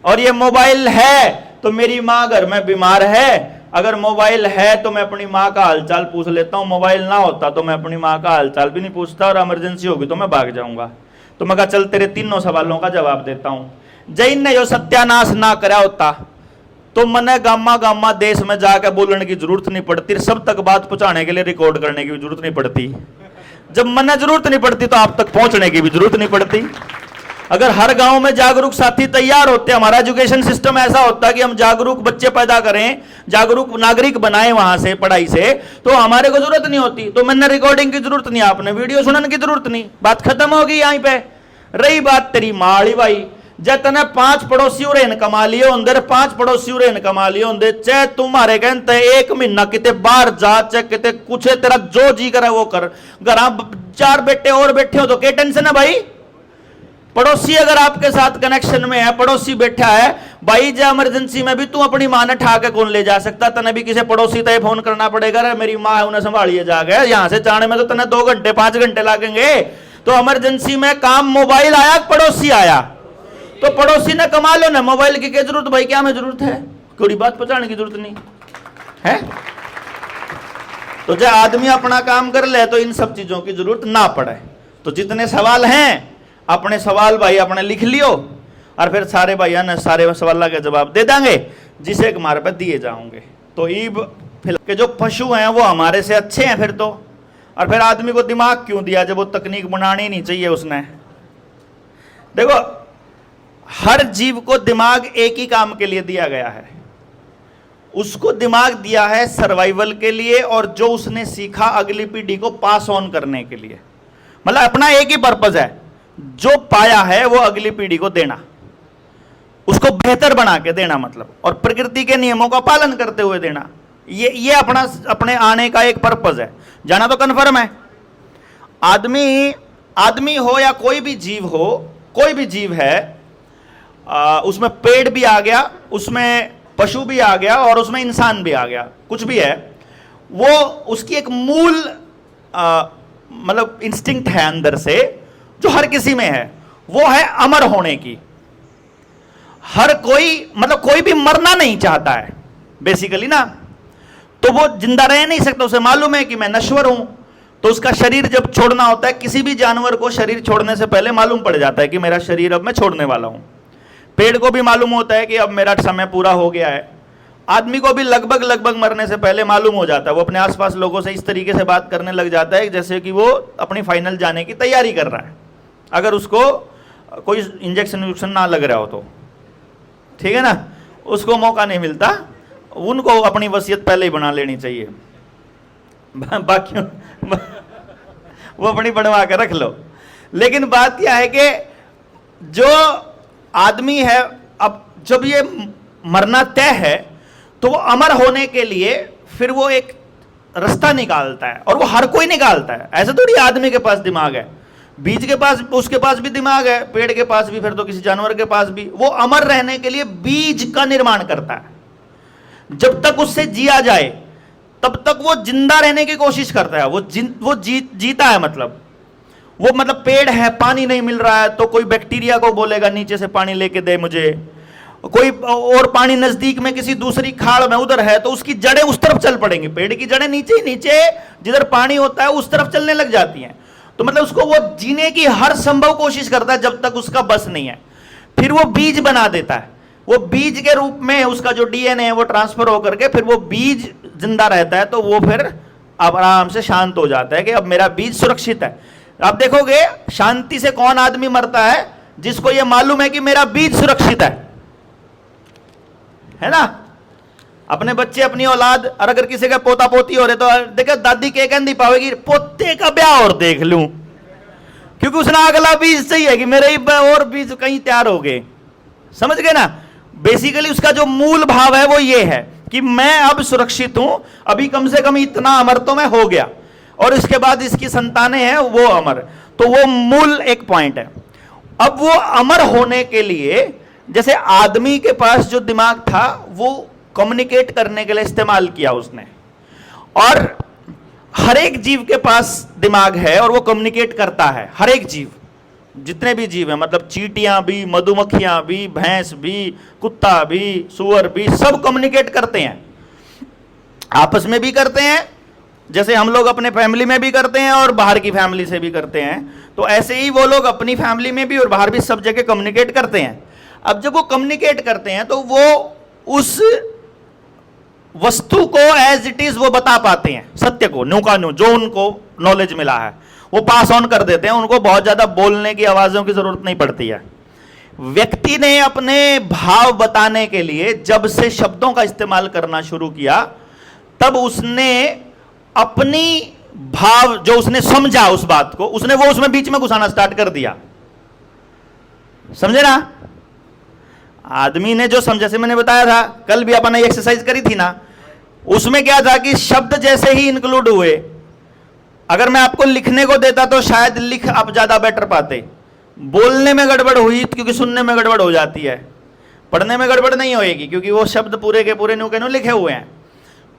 और ये मोबाइल है तो मेरी माँ घर में बीमार है, अगर मोबाइल है तो मैं अपनी माँ का हालचाल पूछ लेता हूँ, मोबाइल ना होता तो मैं अपनी माँ का हालचाल भी नहीं पूछता, और इमरजेंसी होगी तो मैं भाग जाऊंगा। तो मैं कहा चल तेरे तीनों सवालों का जवाब देता हूं। जैन ने जो सत्यानाश ना करा होता तो मने गामा गामा देश में जाकर बोलने की जरूरत नहीं पड़ती, सब तक बात पहुंचाने के लिए रिकॉर्ड करने की भी जरूरत नहीं पड़ती। जब मने जरूरत नहीं पड़ती तो आप तक पहुंचने की भी जरूरत नहीं पड़ती। अगर हर गांव में जागरूक साथी तैयार होते, हमारा एजुकेशन सिस्टम ऐसा होता कि हम जागरूक बच्चे पैदा करें, जागरूक नागरिक बनाए वहां से पढ़ाई से, तो हमारे को जरूरत नहीं होती। तो मैंने रिकॉर्डिंग की जरूरत नहीं, आपने वीडियो सुनने की जरूरत नहीं, बात खत्म होगी यहीं पे। रही बात तेरी माड़ी भाई, जतने 5 पड़ोसी रेन कमा लिए होंगे, 5 पड़ोसी रेन कमा लिए होंगे, चाहे तुम्हारे कहते 1 महीना किते बाहर जा, चाहे किते कुछ तेरा जो जी करे वो कर, घर 4 बेटे और बैठे हो तो क्या टेंशन है भाई? पड़ोसी अगर आपके साथ कनेक्शन में है, पड़ोसी बैठा है भाई, जो इमरजेंसी में भी तू अपनी मां ने ठा के कौन ले जा सकता? तने भी किसी पड़ोसी तय फोन करना पड़ेगा, रे मेरी मां है उन्हें संभालिए जाके, यहां से जाने में तो तने 2 घंटे 5 घंटे लगेंगे। तो इमरजेंसी में काम मोबाइल आया, पड़ोसी आया, तो पड़ोसी ने कमा लो ना, मोबाइल की क्या जरूरत भाई? क्या में जरूरत है? कोई बात पहुंचाने की जरूरत नहीं है। तो जब आदमी अपना काम कर ले तो इन सब चीजों की जरूरत ना पड़े। तो जितने सवाल हैं अपने सवाल भाई अपने लिख लियो, और फिर सारे भाइयों ने सारे सवालों के जवाब दे देंगे जिसे हमारे पे दिए जाओगे। तो ईब के जो पशु हैं वो हमारे से अच्छे हैं फिर तो। और फिर आदमी को दिमाग क्यों दिया जब वो तकनीक बनानी नहीं चाहिए उसने? देखो हर जीव को दिमाग एक ही काम के लिए दिया गया है, उसको दिमाग दिया है सर्वाइवल के लिए, और जो उसने सीखा अगली पीढ़ी को पास ऑन करने के लिए। मतलब अपना एक ही पर्पज है, जो पाया है वो अगली पीढ़ी को देना, उसको बेहतर बना के देना, मतलब, और प्रकृति के नियमों का पालन करते हुए देना। ये अपने आने का एक पर्पज है। जाना तो कन्फर्म है। आदमी हो या कोई भी जीव हो, कोई भी जीव है, उसमें पेड़ भी आ गया, उसमें पशु भी आ गया, और उसमें इंसान भी आ गया, कुछ भी है, वो उसकी एक मूल मतलब इंस्टिंक्ट है अंदर से जो हर किसी में है, वो है अमर होने की। हर कोई, मतलब कोई भी मरना नहीं चाहता है बेसिकली ना, तो वो जिंदा रह नहीं सकता। उसे मालूम है कि मैं नश्वर हूं, तो उसका शरीर जब छोड़ना होता है, किसी भी जानवर को शरीर छोड़ने से पहले मालूम पड़ जाता है कि मेरा शरीर अब मैं छोड़ने वाला हूं। पेड़ को भी मालूम होता है कि अब मेरा समय पूरा हो गया है। आदमी को भी लगभग मरने से पहले मालूम हो जाता है। वो अपने आसपास लोगों से इस तरीके से बात करने लग जाता है जैसे कि वो अपनी फाइनल जाने की तैयारी कर रहा है, अगर उसको कोई इंजेक्शन ना लग रहा हो तो, ठीक है ना, उसको मौका नहीं मिलता। उनको अपनी वसीयत पहले ही बना लेनी चाहिए, बाकी वो अपनी बनवा के रख लो। लेकिन बात यह है कि जो आदमी है, अब जब ये मरना तय है तो वो अमर होने के लिए फिर वो एक रास्ता निकालता है, और वो हर कोई निकालता है। ऐसा थोड़ी आदमी के पास दिमाग है, बीज के पास, उसके पास भी दिमाग है, पेड़ के पास भी, फिर तो किसी जानवर के पास भी। वो अमर रहने के लिए बीज का निर्माण करता है। जब तक उससे जिया जाए तब तक वो जिंदा रहने की कोशिश करता है। वो जीता है, मतलब पेड़ है, पानी नहीं मिल रहा है तो कोई बैक्टीरिया को बोलेगा नीचे से पानी लेके दे मुझे, कोई और पानी नजदीक में किसी दूसरी खाड़ में उधर है तो उसकी जड़ें उस तरफ चल पड़ेंगी, पेड़ की जड़ें नीचे ही नीचे जिधर पानी होता है उस तरफ चलने लग जाती हैं। तो मतलब उसको वो जीने की हर संभव कोशिश करता है जब तक उसका बस नहीं है। फिर वो बीज बना देता है, वो बीज के रूप में उसका जो डीएनए है वो ट्रांसफर होकर के फिर वो बीज जिंदा रहता है। तो वो फिर आराम से शांत हो जाता है कि अब मेरा बीज सुरक्षित है। आप देखोगे शांति से कौन आदमी मरता है, जिसको ये मालूम है कि मेरा बीज सुरक्षित है ना। अपने बच्चे अपनी औलाद, और अगर किसी का पोता पोती हो रहे तो देखो दादी के कहती पावेगी पोते का ब्याह और देख लूं, क्योंकि उसने अगला बीज चाहिए कि मेरे ही और बीज कहीं तैयार हो गए। समझ गए ना। बेसिकली उसका जो मूल भाव है वो ये है कि मैं अब सुरक्षित हूं, अभी कम से कम इतना अमर तो मैं हो गया, और इसके बाद इसकी संतानें हैं वो अमर। तो वो मूल एक पॉइंट है। अब वो अमर होने के लिए, जैसे आदमी के पास जो दिमाग था वो कम्युनिकेट करने के लिए इस्तेमाल किया उसने, और हर एक जीव के पास दिमाग है और वो कम्युनिकेट करता है। हर एक जीव, जितने भी जीव हैं, मतलब चींटियां भी, मधुमक्खियां भी, भैंस भी, कुत्ता भी, सुअर भी, सब कम्युनिकेट करते हैं, आपस में भी करते हैं, जैसे हम लोग अपने फैमिली में भी करते हैं और बाहर की फैमिली से भी करते हैं। तो ऐसे ही वो लोग अपनी फैमिली में भी और बाहर भी सब जगह कम्युनिकेट करते हैं। अब जब वो कम्युनिकेट करते हैं तो वो उस वस्तु को एज इट इज वो बता पाते हैं, सत्य को, न्यू का न्यू, जो उनको नॉलेज मिला है वो पास ऑन कर देते हैं। उनको बहुत ज्यादा बोलने की आवाजों की जरूरत नहीं पड़ती है। व्यक्ति ने अपने भाव बताने के लिए जब से शब्दों का इस्तेमाल करना शुरू किया, तब उसने अपनी भाव जो उसने समझा उस बात को, उसने वो उसमें बीच में घुसाना स्टार्ट कर दिया। समझे ना। आदमी ने जो समझा, जैसे मैंने बताया था कल भी अपन ने एक्सरसाइज करी थी ना, उसमें क्या था कि शब्द जैसे ही इंक्लूड हुए, अगर मैं आपको लिखने को देता तो शायद लिख आप ज्यादा बेटर पाते। बोलने में गड़बड़ हुई क्योंकि सुनने में गड़बड़ हो जाती है, पढ़ने में गड़बड़ नहीं होएगी क्योंकि वो शब्द पूरे के पूरे न्यू के न्यू लिखे हुए हैं।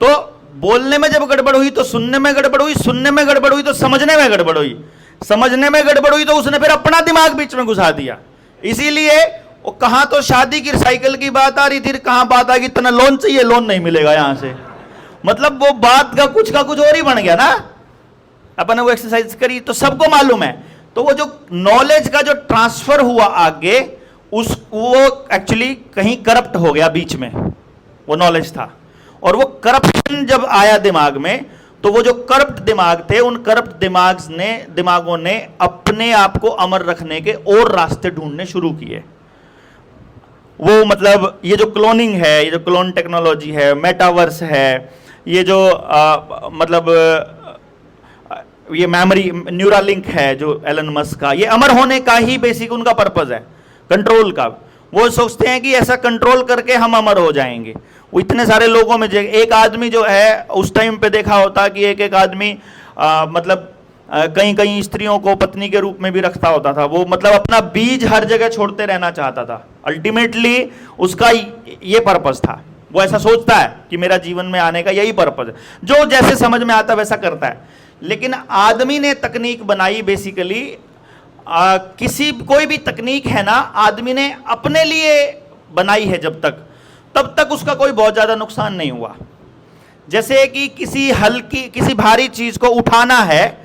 तो बोलने में जब गड़बड़ हुई तो सुनने में गड़बड़ हुई, सुनने में गड़बड़ हुई तो समझने में गड़बड़ हुई, समझने में गड़बड़ हुई तो उसने फिर अपना दिमाग बीच में घुसा दिया। इसीलिए वो कहां तो शादी की साइकिल की बात आ रही थी, कहां बात आ गई इतना लोन चाहिए, लोन नहीं मिलेगा यहां से। मतलब वो बात का कुछ और ही बन गया ना। अपन ने वो एक्सरसाइज करी तो सबको मालूम है। तो वो जो नॉलेज का जो ट्रांसफर हुआ आगे, वो एक्चुअली कहीं करप्ट हो गया बीच में, वो नॉलेज था। और वो करप्शन जब आया दिमाग में, तो वो जो करप्ट दिमाग थे, उन करप्ट दिमागों ने अपने आप को अमर रखने के और रास्ते ढूंढने शुरू किए। वो मतलब ये जो क्लोनिंग है, ये जो क्लोन टेक्नोलॉजी है, मेटावर्स है, ये जो ये मेमोरी न्यूरालिंक है जो एलन मस्क का, ये अमर होने का ही बेसिक उनका पर्पस है, कंट्रोल का। वो सोचते हैं कि ऐसा कंट्रोल करके हम अमर हो जाएंगे। वो इतने सारे लोगों में एक आदमी जो है, उस टाइम पे देखा होता कि एक आदमी कई कई स्त्रियों को पत्नी के रूप में भी रखता होता था। वो मतलब अपना बीज हर जगह छोड़ते रहना चाहता था। अल्टीमेटली उसका ये पर्पस था। वो ऐसा सोचता है कि मेरा जीवन में आने का यही पर्पस है, जो जैसे समझ में आता वैसा करता है। लेकिन आदमी ने तकनीक बनाई, बेसिकली कोई भी तकनीक है ना, आदमी ने अपने लिए बनाई है तब तक उसका कोई बहुत ज्यादा नुकसान नहीं हुआ। जैसे कि किसी भारी चीज को उठाना है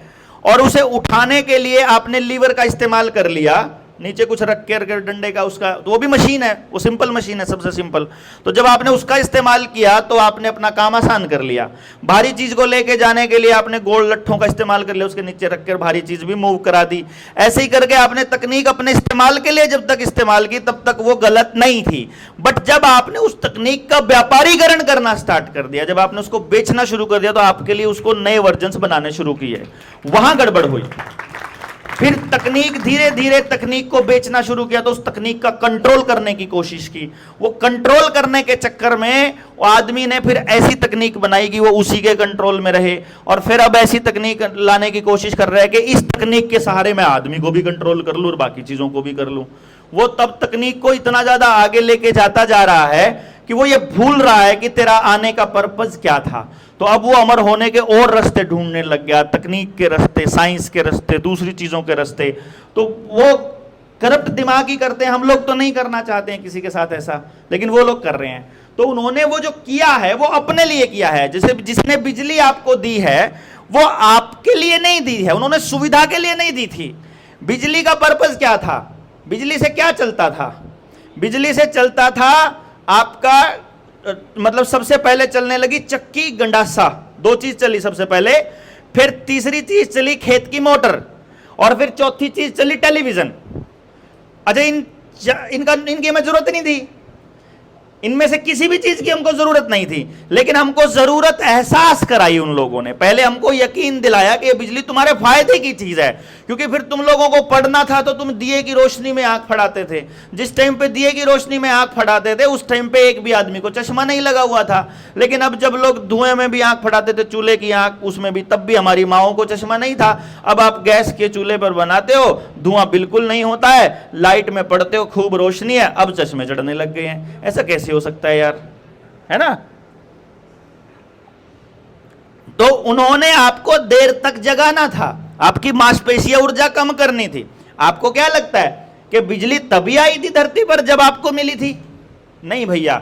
और उसे उठाने के लिए आपने लीवर का इस्तेमाल कर लिया, नीचे कुछ रख के डंडे का उसका, तो वो भी मशीन है, वो सिंपल मशीन है, सबसे सिंपल। तो जब आपने उसका इस्तेमाल किया तो आपने अपना काम आसान कर लिया। भारी चीज को लेके जाने के लिए आपने गोल लट्ठों का इस्तेमाल कर लिया, उसके नीचे रखकर भारी चीज भी मूव करा दी। ऐसे ही करके आपने तकनीक अपने इस्तेमाल के लिए जब तक इस्तेमाल की तब तक वो गलत नहीं थी। बट जब आपने उस तकनीक का व्यापारीकरण करना स्टार्ट कर दिया, जब आपने उसको बेचना शुरू कर दिया, तो आपके लिए उसको नए वर्जन्स बनाने शुरू किए, वहां गड़बड़ हुई। फिर तकनीक धीरे धीरे तकनीक को बेचना शुरू किया, तो उस तकनीक का कंट्रोल करने की कोशिश की। वो कंट्रोल करने के चक्कर में वो आदमी ने फिर ऐसी तकनीक बनाई कि वो उसी के कंट्रोल में रहे। और फिर अब ऐसी तकनीक लाने की कोशिश कर रहा है कि इस तकनीक के सहारे मैं आदमी को भी कंट्रोल कर लूं और बाकी चीजों को भी कर लूं। वो तब तकनीक को इतना ज्यादा आगे लेके जाता जा रहा है कि वो ये भूल रहा है कि तेरा आने का पर्पस क्या था। तो अब वो अमर होने के और रास्ते ढूंढने लग गया, तकनीक के रास्ते, साइंस के रास्ते, दूसरी चीजों के रास्ते। तो वो करप्ट दिमाग ही करते हैं। हम लोग तो नहीं करना चाहते हैं किसी के साथ ऐसा, लेकिन वो लोग कर रहे हैं। तो उन्होंने वो जो किया है वो अपने लिए किया है। जैसे जिसने बिजली आपको दी है वो आपके लिए नहीं दी है, उन्होंने सुविधा के लिए नहीं दी थी। बिजली का पर्पस क्या था? बिजली से क्या चलता था? बिजली से चलता था आपका मतलब सबसे पहले चलने लगी चक्की गंडासा, 2 चीज चली सबसे पहले, फिर तीसरी चीज चली खेत की मोटर, और फिर चौथी चीज चली टेलीविजन। अच्छा इनकी हमें जरूरत नहीं थी, इनमें से किसी भी चीज की हमको जरूरत नहीं थी, लेकिन हमको जरूरत एहसास कराई उन लोगों ने। पहले हमको यकीन दिलाया कि ये बिजली तुम्हारे फायदे की चीज है, क्योंकि फिर तुम लोगों को पढ़ना था तो तुम दिए की रोशनी में आंख फड़ाते थे। जिस टाइम पे दिए की रोशनी में आंख फड़ाते थे उस टाइम पे एक भी आदमी को चश्मा नहीं लगा हुआ था। लेकिन अब जब लोग धुएं में भी आंख फड़ाते थे, चूल्हे की आंख, उसमें भी, तब भी हमारी माओं को चश्मा नहीं था। अब आप गैस के चूल्हे पर बनाते हो, धुआं बिल्कुल नहीं होता है, लाइट में पड़ते हो, खूब रोशनी है, अब चश्मे चढ़ने लग गए हैं। ऐसा कैसे हो सकता है यार, है ना? तो उन्होंने आपको देर तक जगाना था, आपकी मांसपेशियां ऊर्जा कम करनी थी। आपको क्या लगता है कि बिजली तभी आई थी धरती पर जब आपको मिली थी? नहीं भैया,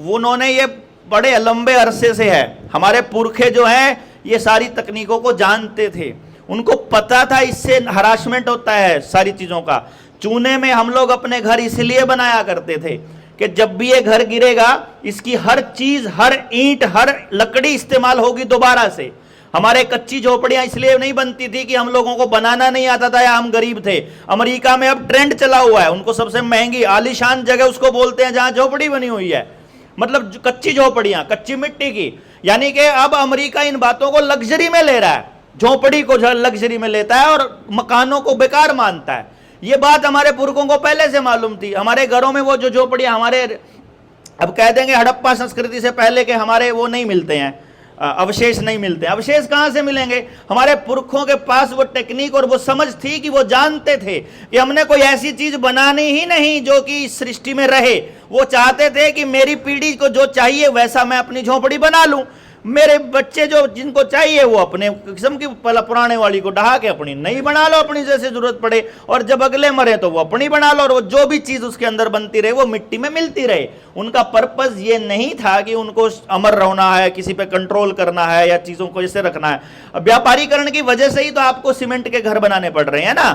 उन्होंने ये बड़े लंबे अरसे से है, हमारे पुरखे जो हैं ये सारी तकनीकों को जानते थे, उनको पता था इससे हरासमेंट होता है सारी चीजों का। चूने में हम लोग अपने घर इसलिए बनाया करते थे कि जब भी ये घर गिरेगा इसकी हर चीज, हर ईंट, हर लकड़ी इस्तेमाल होगी दोबारा से। हमारे कच्ची झोपड़ियां इसलिए नहीं बनती थी कि हम लोगों को बनाना नहीं आता था या हम गरीब थे। अमेरिका में अब ट्रेंड चला हुआ है, उनको सबसे महंगी आलीशान जगह उसको बोलते हैं जहां झोपड़ी बनी हुई है, मतलब कच्ची झोपड़ियां, कच्ची मिट्टी की। यानी कि अब अमेरिका इन बातों को लग्जरी में ले रहा है, झोपड़ी को लग्जरी में लेता है और मकानों को बेकार मानता है। ये बात हमारे पुरखों को पहले से मालूम थी। हमारे घरों में वो जो झोपड़ियां, हमारे अब कह देंगे हड़प्पा संस्कृति से पहले के हमारे वो नहीं मिलते हैं, अवशेष नहीं मिलते। अवशेष कहां से मिलेंगे? हमारे पुरखों के पास वो टेक्निक और वो समझ थी कि वो जानते थे कि हमने कोई ऐसी चीज बनानी ही नहीं जो कि इस सृष्टि में रहे। वो चाहते थे कि मेरी पीढ़ी को जो चाहिए वैसा मैं अपनी झोपड़ी बना लूं, मेरे बच्चे जो जिनको चाहिए वो अपने किस्म की पुराने वाली को ढहा के अपनी नई बना लो, अपनी जैसे जरूरत पड़े, और जब अगले मरे तो वो अपनी बना लो, और वो जो भी चीज उसके अंदर बनती रहे वो मिट्टी में मिलती रहे। उनका पर्पस ये नहीं था कि उनको अमर रहना है, किसी पे कंट्रोल करना है या चीजों को ऐसे रखना है। अब व्यापारीकरण की वजह से ही तो आपको सीमेंट के घर बनाने पड़ रहे हैं ना।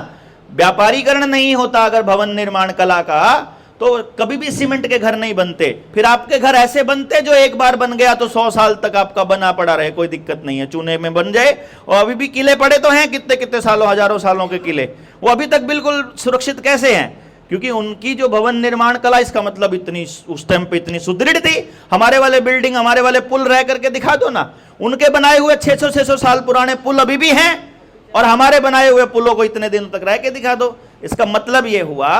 व्यापारीकरण नहीं होता अगर भवन निर्माण कला का, तो कभी भी सीमेंट के घर नहीं बनते। फिर आपके घर ऐसे बनते जो एक बार बन गया तो 100 साल तक आपका बना पड़ा रहे, कोई दिक्कत नहीं है, चूने में बन जाए। और अभी भी किले पड़े तो हैं, कितने कितने सालों, हजारों सालों के किले, वो अभी तक बिल्कुल सुरक्षित कैसे हैं? क्योंकि उनकी जो भवन निर्माण कला, इसका मतलब इतनी उस टाइम पे इतनी सुदृढ़ थी। हमारे वाले बिल्डिंग, हमारे वाले पुल रह करके दिखा दो ना, उनके बनाए हुए 600-600 साल पुराने पुल अभी भी हैं, और हमारे बनाए हुए पुलों को इतने दिनों तक रह के दिखा दो। इसका मतलब ये हुआ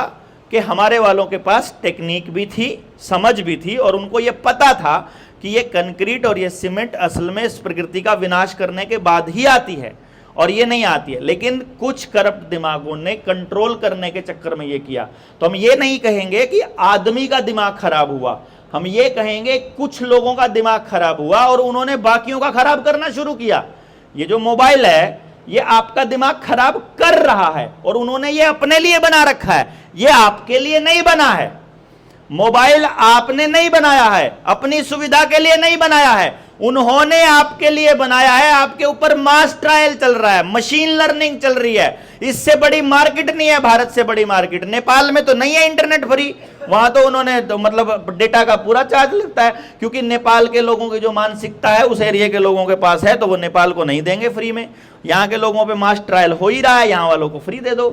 कि हमारे वालों के पास टेक्निक भी थी, समझ भी थी, और उनको ये पता था कि ये कंक्रीट और ये सीमेंट असल में इस प्रकृति का विनाश करने के बाद ही आती है, और ये नहीं आती है। लेकिन कुछ करप्ट दिमागों ने कंट्रोल करने के चक्कर में ये किया। तो हम ये नहीं कहेंगे कि आदमी का दिमाग खराब हुआ, हम ये कहेंगे कुछ लोगों का दिमाग खराब हुआ और उन्होंने बाकियों का खराब करना शुरू किया। ये जो मोबाइल है ये आपका दिमाग खराब कर रहा है, और उन्होंने ये अपने लिए बना रखा है, ये आपके लिए नहीं बना है। मोबाइल आपने नहीं बनाया है, अपनी सुविधा के लिए नहीं बनाया है, उन्होंने आपके लिए बनाया है। आपके ऊपर मास ट्रायल चल रहा है, मशीन लर्निंग चल रही है। इससे बड़ी मार्केट नहीं है, भारत से बड़ी मार्केट नेपाल में तो नहीं है इंटरनेट फ्री। वहां तो उन्होंने तो मतलब डेटा का पूरा चार्ज लगता है, क्योंकि नेपाल के लोगों की जो मानसिकता है उस एरिया के लोगों के पास है, तो वो नेपाल को नहीं देंगे फ्री में। यहाँ के लोगों पे मास ट्रायल हो ही रहा है, यहाँ वालों को फ्री दे दो।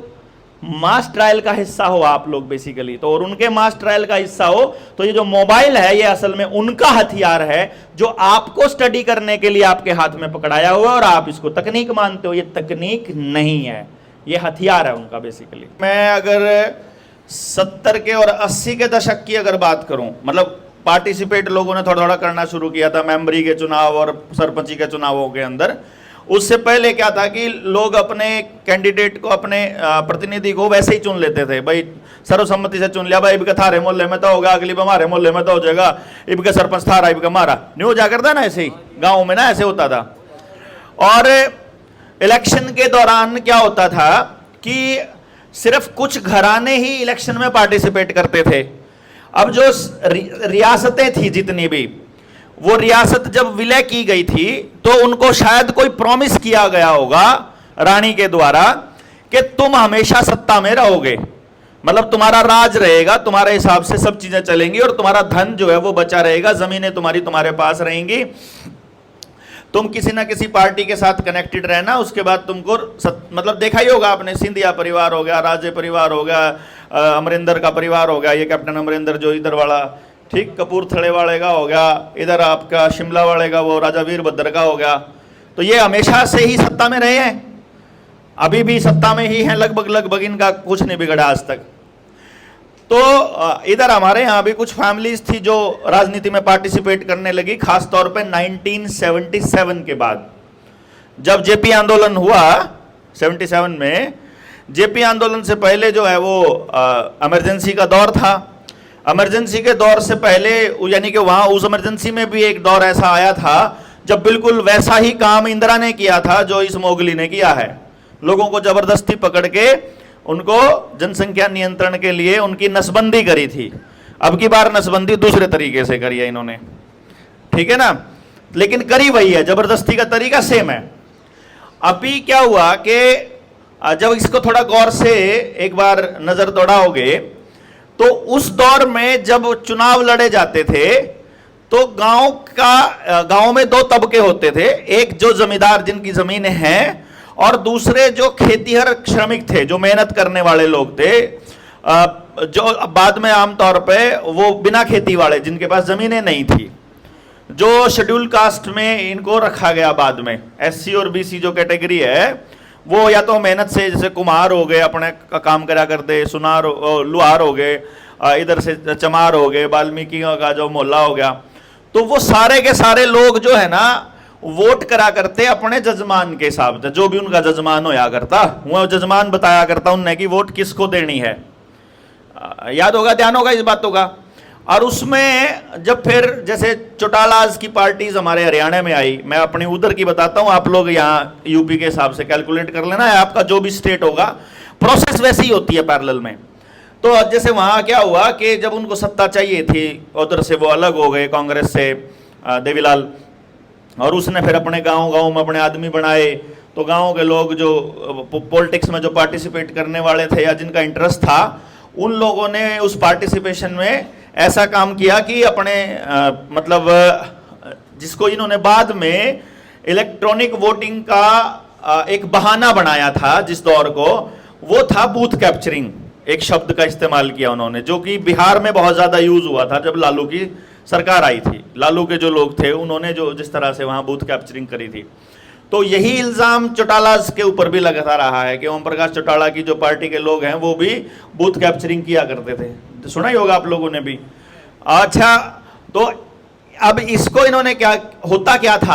मास ट्रायल का हिस्सा हो आप लोग बेसिकली तो, और उनके मास ट्रायल का हिस्सा हो तो ये जो मोबाइल है ये असल में उनका हथियार है जो आपको स्टडी करने के लिए आपके हाथ में पकड़ाया हुआ है, और आप इसको तकनीक मानते हो। ये तकनीक नहीं है, ये हथियार है उनका बेसिकली। मैं अगर 70 के और 80 के दशक की अगर बात करूं, मतलब पार्टिसिपेट लोगों ने थोड़ा थोड़ा करना शुरू किया था मेंबरी के चुनाव और सरपंची के चुनावों के अंदर। उससे पहले क्या था कि लोग अपने कैंडिडेट को, अपने प्रतिनिधि को वैसे ही चुन लेते थे, भाई सर्वसम्मति से चुन लिया, भाई इबका थारे मोहल्ले में तो होगा, अगली बार हमारे मोहल्ले में तो हो जाएगा, इबका सरपंच था रहा, इबका मारा नहीं हो जा करता ना। ऐसे ही गाँव में ना ऐसे होता था। और इलेक्शन के दौरान क्या होता था कि सिर्फ कुछ घराने ही इलेक्शन में पार्टिसिपेट करते थे। अब जो रियासतें थी जितनी भी, वो रियासत जब विलय की गई थी तो उनको शायद कोई प्रॉमिस किया गया होगा रानी के द्वारा कि तुम हमेशा सत्ता में रहोगे, मतलब तुम्हारा राज रहेगा, तुम्हारे हिसाब से सब चीजें चलेंगी और तुम्हारा धन जो है वो बचा रहेगा, जमीनें तुम्हारे पास रहेंगी, तुम किसी ना किसी पार्टी के साथ कनेक्टेड रहना, उसके बाद तुमको मतलब देखा ही होगा आपने, सिंधिया परिवार हो गया, राजे परिवार हो गया, अमरिंदर का परिवार हो गया, ये कैप्टन अमरिंदर जो इधर वाला, ठीक, कपूरथले वाले का हो गया, इधर आपका शिमला वाले का वो राजा वीरभद्र का हो गया। तो ये हमेशा से ही सत्ता में रहे हैं, अभी भी सत्ता में ही हैं लगभग, इनका कुछ नहीं बिगड़ा आज तक। तो इधर हमारे यहाँ भी कुछ फैमिलीज थी जो राजनीति में पार्टिसिपेट करने लगी, खास तौर पे 1977 के बाद, जब जेपी आंदोलन हुआ 77 में। जेपी आंदोलन से पहले जो है वो इमरजेंसी का दौर था। इमरजेंसी के दौर से पहले यानी कि वहाँ उस इमरजेंसी में भी एक दौर ऐसा आया था जब बिल्कुल वैसा ही काम इंदिरा ने किया था जो इस मोगली ने किया है, लोगों को जबरदस्ती पकड़ के उनको जनसंख्या नियंत्रण के लिए उनकी नसबंदी करी थी। अब की बार नसबंदी दूसरे तरीके से करी है इन्होंने, ठीक है ना, लेकिन करी वही है, जबरदस्ती का तरीका सेम है। अभी क्या हुआ कि जब इसको थोड़ा गौर से एक बार नजर दौड़ाओगे तो उस दौर में जब चुनाव लड़े जाते थे तो गांव में दो तबके होते थे, एक जो जमींदार जिनकी जमीनें हैं और दूसरे जो खेतीहर श्रमिक थे, जो मेहनत करने वाले लोग थे, जो बाद में आमतौर पे वो बिना खेती वाले जिनके पास जमीनें नहीं थी, जो शेड्यूल कास्ट में इनको रखा गया बाद में। एससी और बीसी जो कैटेगरी है वो या तो मेहनत से, जैसे कुम्हार हो गए अपने का काम करा करते, सुनार लुहार हो गए, इधर से चमार हो गए, वाल्मीकि का जो मोहल्ला हो गया, तो वो सारे के सारे लोग जो है ना वोट करा करते अपने जजमान के हिसाब से, जो भी उनका जजमान होया करता, वो जजमान बताया करता उनने कि वोट किसको देनी है। याद होगा, ध्यान होगा इस बातों का। और उसमें जब फिर जैसे चौटालाज की पार्टीज हमारे हरियाणा में आई, मैं अपनी उधर की बताता हूँ, आप लोग यहाँ यूपी के हिसाब से कैलकुलेट कर लेना है, आपका जो भी स्टेट होगा प्रोसेस वैसी ही होती है पैरेलल में। तो जैसे वहाँ क्या हुआ कि जब उनको सत्ता चाहिए थी, उधर से वो अलग हो गए कांग्रेस से, देवीलाल, और उसने फिर अपने गांव में अपने आदमी बनाए। तो गांव के लोग जो पॉलिटिक्स में जो पार्टिसिपेट करने वाले थे या जिनका इंटरेस्ट था, उन लोगों ने उस पार्टिसिपेशन में ऐसा काम किया कि अपने मतलब जिसको इन्होंने बाद में इलेक्ट्रॉनिक वोटिंग का एक बहाना बनाया था जिस दौर को, वो था बूथ कैप्चरिंग। एक शब्द का इस्तेमाल किया उन्होंने, जो कि बिहार में बहुत ज्यादा यूज हुआ था जब लालू की सरकार आई थी। लालू के जो लोग थे उन्होंने जो जिस तरह से वहां बूथ कैप्चरिंग करी थी, तो यही इल्जाम चौटाला के ऊपर भी लगता रहा है कि ओम प्रकाश चौटाला की जो पार्टी के लोग हैं वो भी बूथ कैप्चरिंग किया करते थे। तो सुना ही होगा आप लोगों ने भी। अच्छा, तो अब इसको इन्होंने क्या था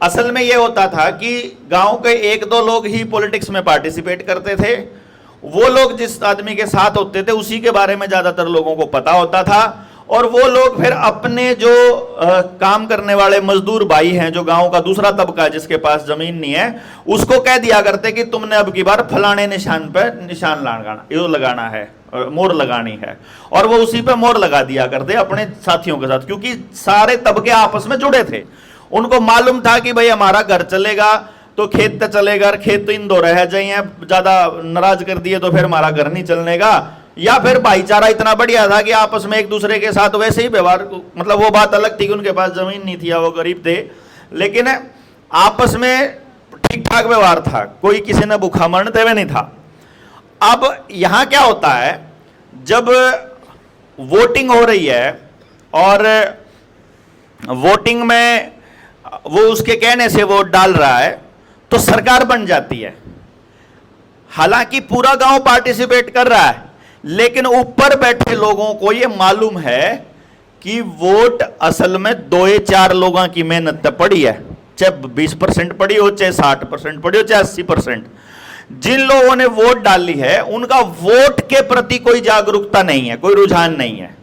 असल में ये होता था कि गांव के एक दो लोग ही पॉलिटिक्स में पार्टिसिपेट करते थे। वो लोग जिस आदमी के साथ होते थे उसी के बारे में ज्यादातर लोगों को पता होता था, और वो लोग फिर अपने जो काम करने वाले मजदूर भाई हैं, जो गांव का दूसरा तबका जिसके पास जमीन नहीं है, उसको कह दिया करते कि तुमने अब की बार फलाने निशान पे निशान लगाना है, मोहर लगानी है, और वो उसी पे मोहर लगा दिया करते अपने साथियों के साथ, क्योंकि सारे तबके आपस में जुड़े थे। उनको मालूम था कि भाई हमारा घर चलेगा तो खेत तो चलेगा, खेत तो इन दो रह जाइए, ज्यादा नाराज कर दिए तो फिर हमारा घर नहीं चलने का। या फिर भाईचारा इतना बढ़िया था कि आपस में एक दूसरे के साथ वैसे ही व्यवहार, मतलब वो बात अलग थी कि उनके पास जमीन नहीं थी या वो गरीब थे, लेकिन आपस में ठीक ठाक व्यवहार था, कोई किसी ने भूखा मरते हुए नहीं था। अब यहां क्या होता है, जब वोटिंग हो रही है और वोटिंग में वो उसके कहने से वोट डाल रहा है तो सरकार बन जाती है। हालांकि पूरा गांव पार्टिसिपेट कर रहा है, लेकिन ऊपर बैठे लोगों को यह मालूम है कि वोट असल में 2-4 लोगों की मेहनत पड़ी है, चाहे 20% पड़ी हो, चाहे 60% पड़ी हो, चाहे 80%। जिन लोगों ने वोट डाली है उनका वोट के प्रति कोई जागरूकता नहीं है, कोई रुझान नहीं है।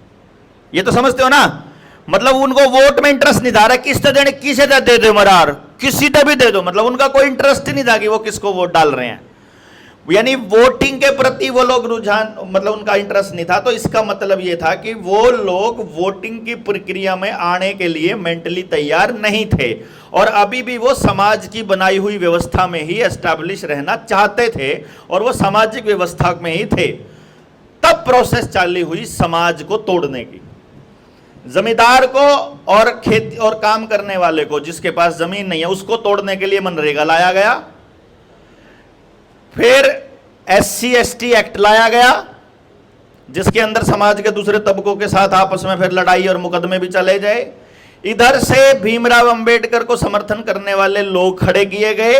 ये तो समझते हो ना, मतलब उनको वोट में इंटरेस्ट नहीं था, किससे देने, किसे दे दो मरार, किसी से भी दे दो, मतलब उनका कोई इंटरेस्ट ही नहीं था कि वो किसको वोट डाल रहे हैं। यानी वोटिंग के प्रति वो लोग रुझान, मतलब उनका इंटरेस्ट नहीं था। तो इसका मतलब ये था कि वो लोग वोटिंग की प्रक्रिया में आने के लिए मेंटली तैयार नहीं थे, और अभी भी वो समाज की बनाई हुई व्यवस्था में ही एस्टैब्लिश रहना चाहते थे, और वो सामाजिक व्यवस्था में ही थे। तब प्रोसेस चालू हुई समाज को तोड़ने की। जमींदार को और खेती और काम करने वाले को, जिसके पास जमीन नहीं है, उसको तोड़ने के लिए मनरेगा लाया गया। फिर SC ST एक्ट लाया गया, जिसके अंदर समाज के दूसरे तबकों के साथ आपस में फिर लड़ाई और मुकदमे भी चले जाए। इधर से भीमराव अंबेडकर को समर्थन करने वाले लोग खड़े किए गए,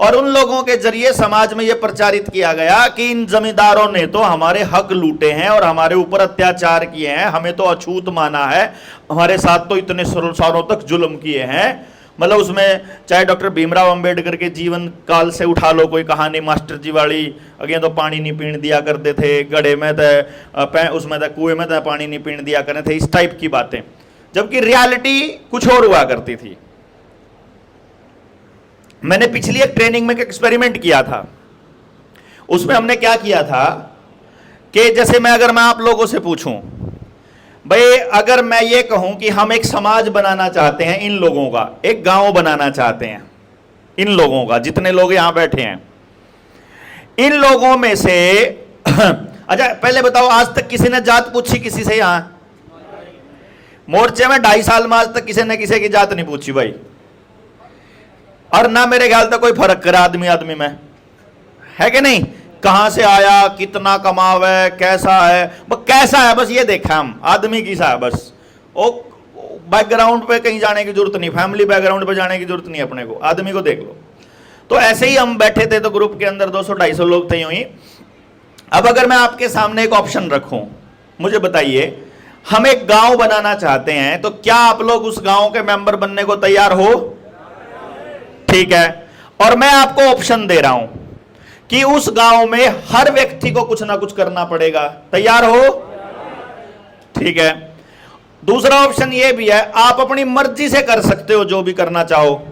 और उन लोगों के जरिए समाज में यह प्रचारित किया गया कि इन जमींदारों ने तो हमारे हक लूटे हैं और हमारे ऊपर अत्याचार किए हैं, हमें तो अछूत माना है, हमारे साथ तो इतने सालों तक जुल्म किए हैं। मतलब उसमें चाहे डॉक्टर भीमराव अंबेडकर के जीवन काल से उठा लो कोई कहानी, मास्टर जी वाली, अगे तो पानी नहीं पीने दिया करते थे, गड्ढे में तो उसमें तो कुएं में तो पानी नहीं पीने दिया करते थे, इस टाइप की बातें, जबकि रियलिटी कुछ और हुआ करती थी। मैंने पिछली एक ट्रेनिंग में एक एक्सपेरिमेंट किया था, उसमें हमने क्या किया था कि जैसे अगर मैं आप लोगों से पूछूं, भाई अगर मैं ये कहूं कि हम एक समाज बनाना चाहते हैं, इन लोगों का एक गांव बनाना चाहते हैं, इन लोगों का, जितने लोग यहां बैठे हैं, इन लोगों में से अच्छा पहले बताओ, आज तक किसी ने जात पूछी किसी से? यहां मोर्चे में 2.5 साल में आज तक किसी ने किसी की जात नहीं पूछी भाई, और ना मेरे ख्याल तक कोई फर्क करा आदमी आदमी में, है कि नहीं? कहां से आया, कितना कमावे, कैसा है, बस कैसा है बस ये देखा हम, आदमी कैसा है बस, वो बैकग्राउंड पे कहीं जाने की जरूरत नहीं, फैमिली बैकग्राउंड पे जाने की जरूरत नहीं, अपने को आदमी को देख लो। तो ऐसे ही हम बैठे थे, तो ग्रुप के अंदर 200-250 लोग थे यूं ही। अब अगर मैं आपके सामने एक ऑप्शन रखूं, मुझे बताइए, हम एक गांव बनाना चाहते हैं, तो क्या आप लोग उस गांव के मेंबर बनने को तैयार हो? ठीक है, और मैं आपको ऑप्शन दे रहा हूं कि उस गांव में हर व्यक्ति को कुछ ना कुछ करना पड़ेगा, तैयार हो? ठीक है। दूसरा ऑप्शन यह भी है, आप अपनी मर्जी से कर सकते हो जो भी करना चाहो,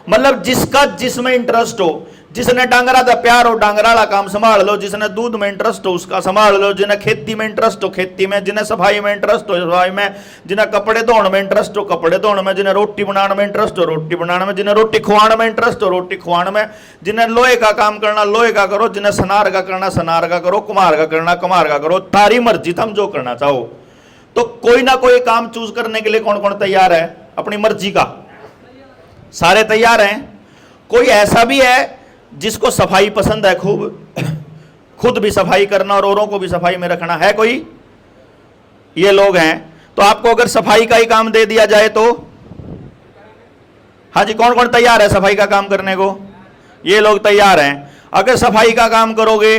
मतलब जिसका जिसमें इंटरेस्ट हो, जिसने डांगरा का प्यार हो डांगरा वाला काम संभाल लो, जिसने दूध में इंटरेस्ट हो उसका संभाल लो, जिन्हें खेती में इंटरेस्ट हो खेती में, जिन्हें सफाई में इंटरेस्ट हो सफाई में, जिन्हें कपड़े धोने में इंटरेस्ट हो कपड़े धोने में, जिन्हें रोटी बनाने में इंटरेस्ट हो रोटी बनाने में, जिन्हें रोटी खुआने में इंटरेस्ट हो रोटी खुआने में, जिन्हें लोहे का काम करना लोहे का करो, जिन्हें सनार का करना सनार का करो, कुम्हार का करना कुम्हार का करो, तारी मर्जी, तुम जो करना चाहो। तो कोई ना कोई काम चूज करने के लिए कौन कौन तैयार है? अपनी मर्जी का सारे तैयार हैं। कोई ऐसा भी है जिसको सफाई पसंद है, खूब खुद भी सफाई करना और औरों को भी सफाई में रखना है? कोई ये लोग हैं। तो आपको अगर सफाई का ही काम दे दिया जाए तो? हाँ जी, कौन कौन तैयार है सफाई का काम करने को? ये लोग तैयार हैं। अगर सफाई का काम करोगे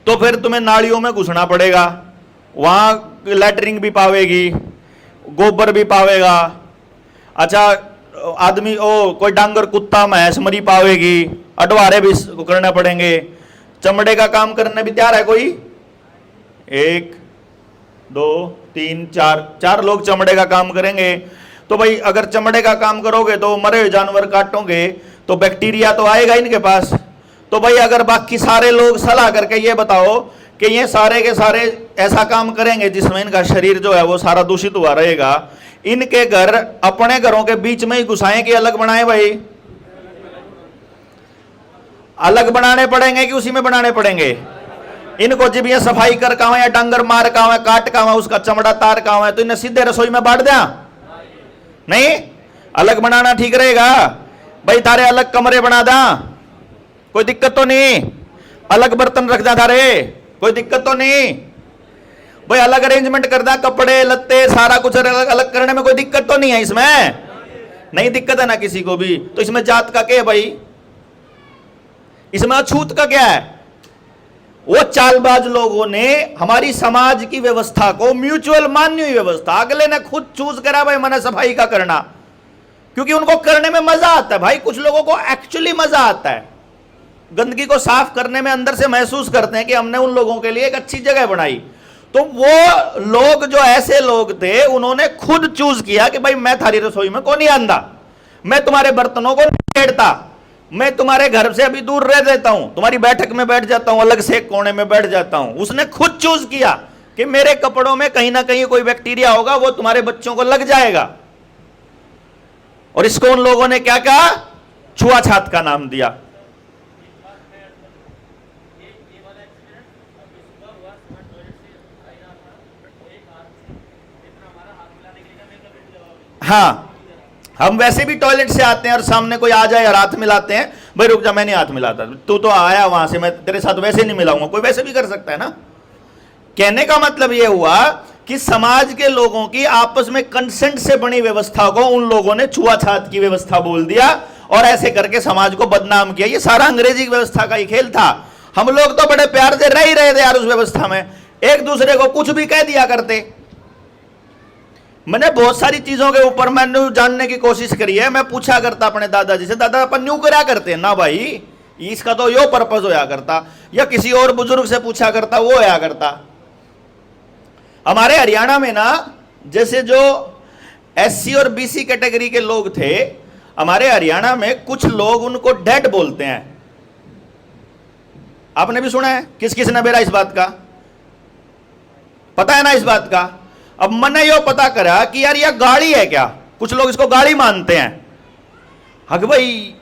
तो फिर तुम्हें नालियों में घुसना पड़ेगा, वहां लैटरिंग भी पावेगी, गोबर भी पावेगा, अच्छा आदमी कोई डांगर कुत्ता भैंस मरी पावेगी, अडवारे भी करने पड़ेंगे। चमड़े का काम करने भी तैयार है कोई? 1 2 3 4 लोग चमड़े का काम करेंगे। तो भाई अगर चमड़े का काम करोगे तो मरे हुए जानवर काटोगे तो बैक्टीरिया तो आएगा इनके पास। तो भाई अगर बाकी सारे लोग सलाह करके ये बताओ कि ये सारे के सारे ऐसा काम करेंगे जिसमें इनका शरीर जो है वो सारा दूषित हुआ रहेगा, इनके घर अपने घरों के बीच में ही घुसाएं कि अलग बनाएं? भाई अलग बनाने पड़ेंगे कि उसी में बनाने पड़ेंगे? इनको जब ये सफाई कर का या डांगर मार का काट का उसका चमड़ा तार का है तो इन्हें सीधे रसोई में बांट दिया? नहीं, अलग बनाना ठीक रहेगा। भाई तारे अलग कमरे बना दा, कोई दिक्कत तो नहीं। अलग बर्तन रख दा तारे, कोई दिक्कत तो नहीं। भाई अलग अरेंजमेंट कर दा, कपड़े लत्ते सारा कुछ अलग अलग करने में कोई दिक्कत तो नहीं है इसमें? नहीं दिक्कत है ना किसी को भी। तो इसमें जात का क्या है भाई? इसमें अछूत का क्या है? वो चालबाज लोगों ने हमारी समाज की व्यवस्था को म्यूचुअल मानी हुई व्यवस्था, अगले ने खुद चूज करा भाई मैंने सफाई का करना, क्योंकि उनको करने में मजा आता है। भाई कुछ लोगों को एक्चुअली मजा आता है गंदगी को साफ करने में, अंदर से महसूस करते हैं कि हमने उन लोगों के लिए एक अच्छी जगह बनाई। तो वो लोग जो ऐसे लोग थे उन्होंने खुद चूज किया कि भाई मैं थारी रसोई में को नहीं आंदा, मैं तुम्हारे बर्तनों को नहीं छेड़ता, मैं तुम्हारे घर से अभी दूर रह देता हूं, तुम्हारी बैठक में बैठ जाता हूं, अलग से एक कोने में बैठ जाता हूं। उसने खुद चूज किया कि मेरे कपड़ों में कहीं ना कहीं कोई बैक्टीरिया होगा, वो तुम्हारे बच्चों को लग जाएगा। और इसको उन लोगों ने क्या कहा? छुआछात का नाम दिया। हाँ, हम वैसे भी टॉयलेट से आते हैं और सामने कोई आ जाए और हाथ मिलाते हैं, भाई रुक जा मैं नहीं हाथ मिलाता, तू तो आया वहां से, मैं तेरे साथ वैसे नहीं मिलाऊंगा। कोई वैसे भी कर सकता है ना। कहने का मतलब यह हुआ कि समाज के लोगों की आपस में कंसेंट से बनी व्यवस्था को उन लोगों ने छुआछात की व्यवस्था बोल दिया और ऐसे करके समाज को बदनाम किया। ये सारा अंग्रेजी व्यवस्था का ही खेल था। हम लोग तो बड़े प्यार से रह ही रहे थे यार उस व्यवस्था में, एक दूसरे को कुछ भी कह दिया करते। मैंने बहुत सारी चीजों के ऊपर मैंने जानने की कोशिश करी है। मैं पूछा करता अपने दादाजी से, दादा अपन न्यू करा करते ना भाई, इसका तो यो पर्पज होया करता, या किसी और बुजुर्ग से पूछा करता, वो होया करता। हमारे हरियाणा में ना, जैसे जो एससी और बीसी कैटेगरी के लोग थे, हमारे हरियाणा में कुछ लोग उनको डैड बोलते हैं। आपने भी सुना है? किस किस ने मेरा इस बात का पता है ना, इस बात का? अब मैंने यो पता करा कि यार यह गाड़ी है क्या, कुछ लोग इसको गाड़ी मानते हैं। हक भाई,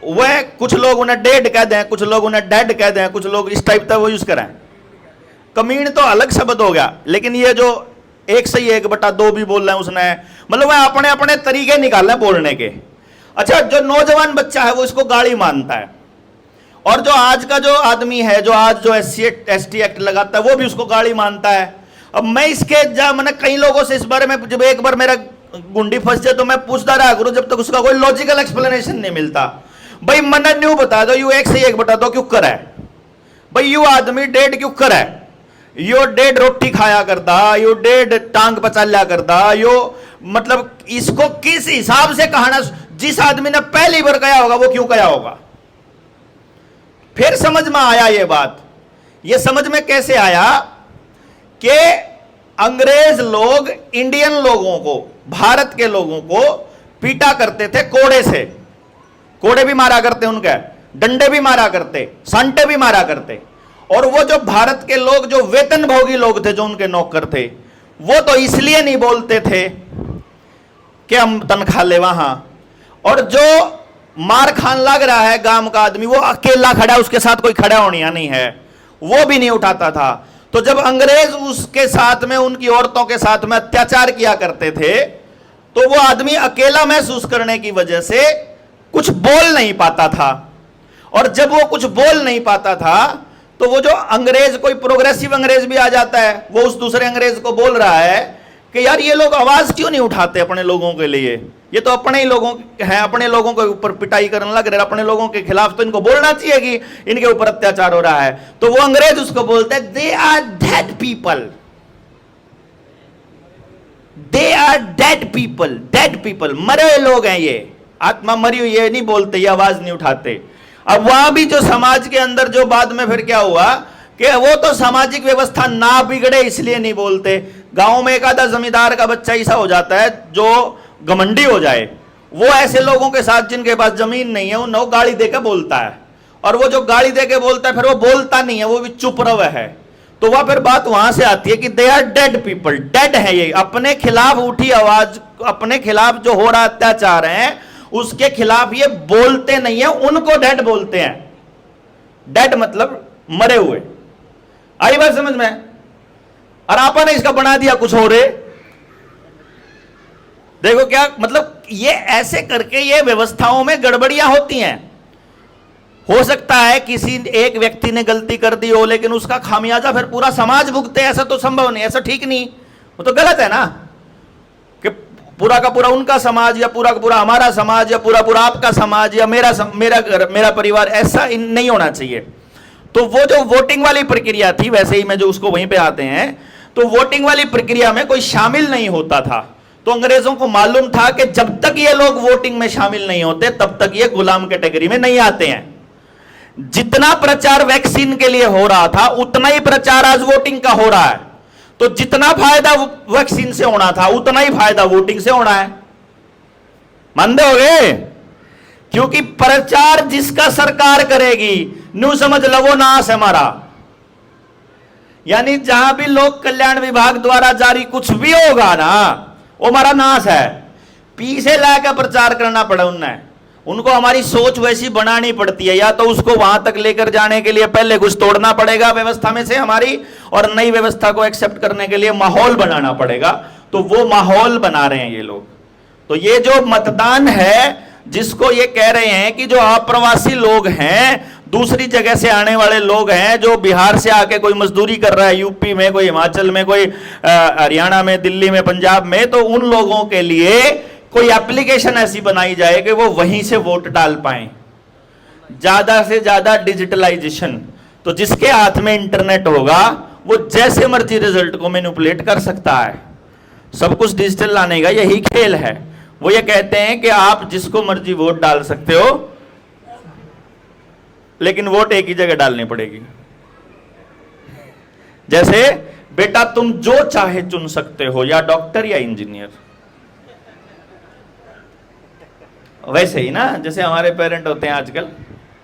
वह कुछ लोग उन्हें डेड कह दें, कुछ लोग उन्हें डेड कह दें, कुछ लोग इस टाइप का वो यूज करें। कमीन तो अलग शब्द हो गया, लेकिन ये जो 1/1/2 भी बोल रहे हैं उसने, मतलब वह अपने अपने तरीके निकाल रहे बोलने के। अच्छा, जो नौजवान बच्चा है वो इसको गाड़ी मानता है, और जो आज का जो आदमी है, जो आज जो SC/ST एक्ट लगाता है, वो भी उसको गाड़ी मानता है। अब मैं इसके मैंने कई लोगों से इस बारे में, जब एक बार मेरा गुंडी फंस जाए तो मैं पूछता रहा करूं, जब तक उसका कोई लॉजिकल एक्सप्लेनेशन नहीं मिलता। भाई मैंने न्यू बता दो, यू 1/1/2 क्यों करा है भाई? यू आदमी डेढ़ क्यों करा है? यो डेढ़ रोटी खाया करता, यो डेढ़ टांग पचाल्या करता, यो मतलब इसको किस हिसाब से कहना? जिस आदमी ने पहली बार कहा होगा वो क्यों कहा होगा? फिर समझ में आया ये बात। ये समझ में कैसे आया कि अंग्रेज लोग इंडियन लोगों को, भारत के लोगों को पीटा करते थे कोड़े से। कोड़े भी मारा करते, उनके डंडे भी मारा करते, सांटे भी मारा करते। और वो जो भारत के लोग, जो वेतनभोगी लोग थे, जो उनके नौकर थे, वो तो इसलिए नहीं बोलते थे कि हम तनख्वाह ले वहां। और जो मार खान लग रहा है गांव का आदमी, वो अकेला खड़ा, उसके साथ कोई खड़ा होनिया नहीं है, वो भी नहीं उठाता था। तो जब अंग्रेज उसके साथ में, उनकी औरतों के साथ में अत्याचार किया करते थे, तो वो आदमी अकेला महसूस करने की वजह से कुछ बोल नहीं पाता था। और जब वो कुछ बोल नहीं पाता था, तो वो जो अंग्रेज, कोई प्रोग्रेसिव अंग्रेज भी आ जाता है, वो उस दूसरे अंग्रेज को बोल रहा है कि यार ये लोग आवाज क्यों नहीं उठाते अपने लोगों के लिए, ये तो अपने ही लोगों हैं, अपने लोगों के ऊपर पिटाई करने लग रहे हैं, अपने लोगों के खिलाफ तो इनको बोलना चाहिए कि इनके ऊपर अत्याचार हो रहा है। तो वो अंग्रेज उसको बोलते हैं, they are dead people, they are dead people, dead people, मरे हुए लोग हैं ये, आत्मा मरी हुई, ये नहीं बोलते, ये आवाज नहीं उठाते। अब वहां भी जो समाज के अंदर जो बाद में फिर क्या हुआ कि वो तो सामाजिक व्यवस्था ना बिगड़े इसलिए नहीं बोलते। गांव में एक आधा जमींदार का बच्चा ऐसा हो जाता है जो घमंडी हो जाए, वो ऐसे लोगों के साथ जिनके पास जमीन नहीं है, उन्हें गाली देकर बोलता है। और वो जो गाली देके बोलता है, फिर वो बोलता नहीं है, वो भी चुप रहा है। तो वह फिर बात वहां से आती है कि they are dead people, dead है ये, अपने खिलाफ उठी आवाज, अपने खिलाफ जो हो रहा अत्याचार है उसके खिलाफ ये बोलते नहीं है, उनको डेड बोलते हैं। डेड मतलब मरे हुए। आई बात समझ में? और आपने इसका बना दिया कुछ और। देखो क्या मतलब, ये ऐसे करके ये व्यवस्थाओं में गड़बड़ियां होती हैं। हो सकता है किसी एक व्यक्ति ने गलती कर दी हो, लेकिन उसका खामियाजा फिर पूरा समाज भुगते, ऐसा तो संभव नहीं, ऐसा ठीक नहीं, वो तो गलत है ना कि पूरा का पूरा उनका समाज या पूरा का पूरा हमारा समाज या पूरा पूरा आपका समाज या मेरा परिवार, ऐसा नहीं होना चाहिए। तो वो जो वोटिंग वाली प्रक्रिया थी, वैसे ही मैं जो उसको वहीं पे आते हैं, तो वोटिंग वाली प्रक्रिया में कोई शामिल नहीं होता था। तो अंग्रेजों को मालूम था कि जब तक ये लोग वोटिंग में शामिल नहीं होते तब तक ये गुलाम कैटेगरी में नहीं आते हैं। जितना प्रचार वैक्सीन के लिए हो रहा था उतना ही प्रचार आज वोटिंग का हो रहा है। तो जितना फायदा वैक्सीन से होना था उतना ही फायदा वोटिंग से होना है। मानते होगे क्योंकि प्रचार जिसका सरकार करेगी, न्यू समझ लो वो नाश है हमारा। यानी जहां भी लोक कल्याण विभाग द्वारा जारी कुछ भी होगा ना, वो हमारा नाश है। पीछे लाकर प्रचार करना पड़ा उनको हमारी सोच वैसी बनानी पड़ती है, या तो उसको वहां तक लेकर जाने के लिए पहले कुछ तोड़ना पड़ेगा व्यवस्था में से हमारी, और नई व्यवस्था को एक्सेप्ट करने के लिए माहौल बनाना पड़ेगा। तो वो माहौल बना रहे हैं ये लोग। तो ये जो मतदान है, जिसको ये कह रहे हैं कि जो अप्रवासी लोग हैं, दूसरी जगह से आने वाले लोग हैं, जो बिहार से आके कोई मजदूरी कर रहा है यूपी में, कोई हिमाचल में, कोई हरियाणा में, दिल्ली में, पंजाब में, तो उन लोगों के लिए कोई एप्लीकेशन ऐसी बनाई जाए कि वो वहीं से वोट डाल पाएं। ज्यादा से ज्यादा डिजिटलाइजेशन, तो जिसके हाथ में इंटरनेट होगा वो जैसे मर्जी रिजल्ट को मैनिपुलेट कर सकता है। सब कुछ डिजिटल लाने का यही खेल है। वो ये कहते हैं कि आप जिसको मर्जी वोट डाल सकते हो, लेकिन वोट एक ही जगह डालनी पड़ेगी। जैसे बेटा तुम जो चाहे चुन सकते हो, या डॉक्टर या इंजीनियर। वैसे ही ना, जैसे हमारे पेरेंट होते हैं आजकल,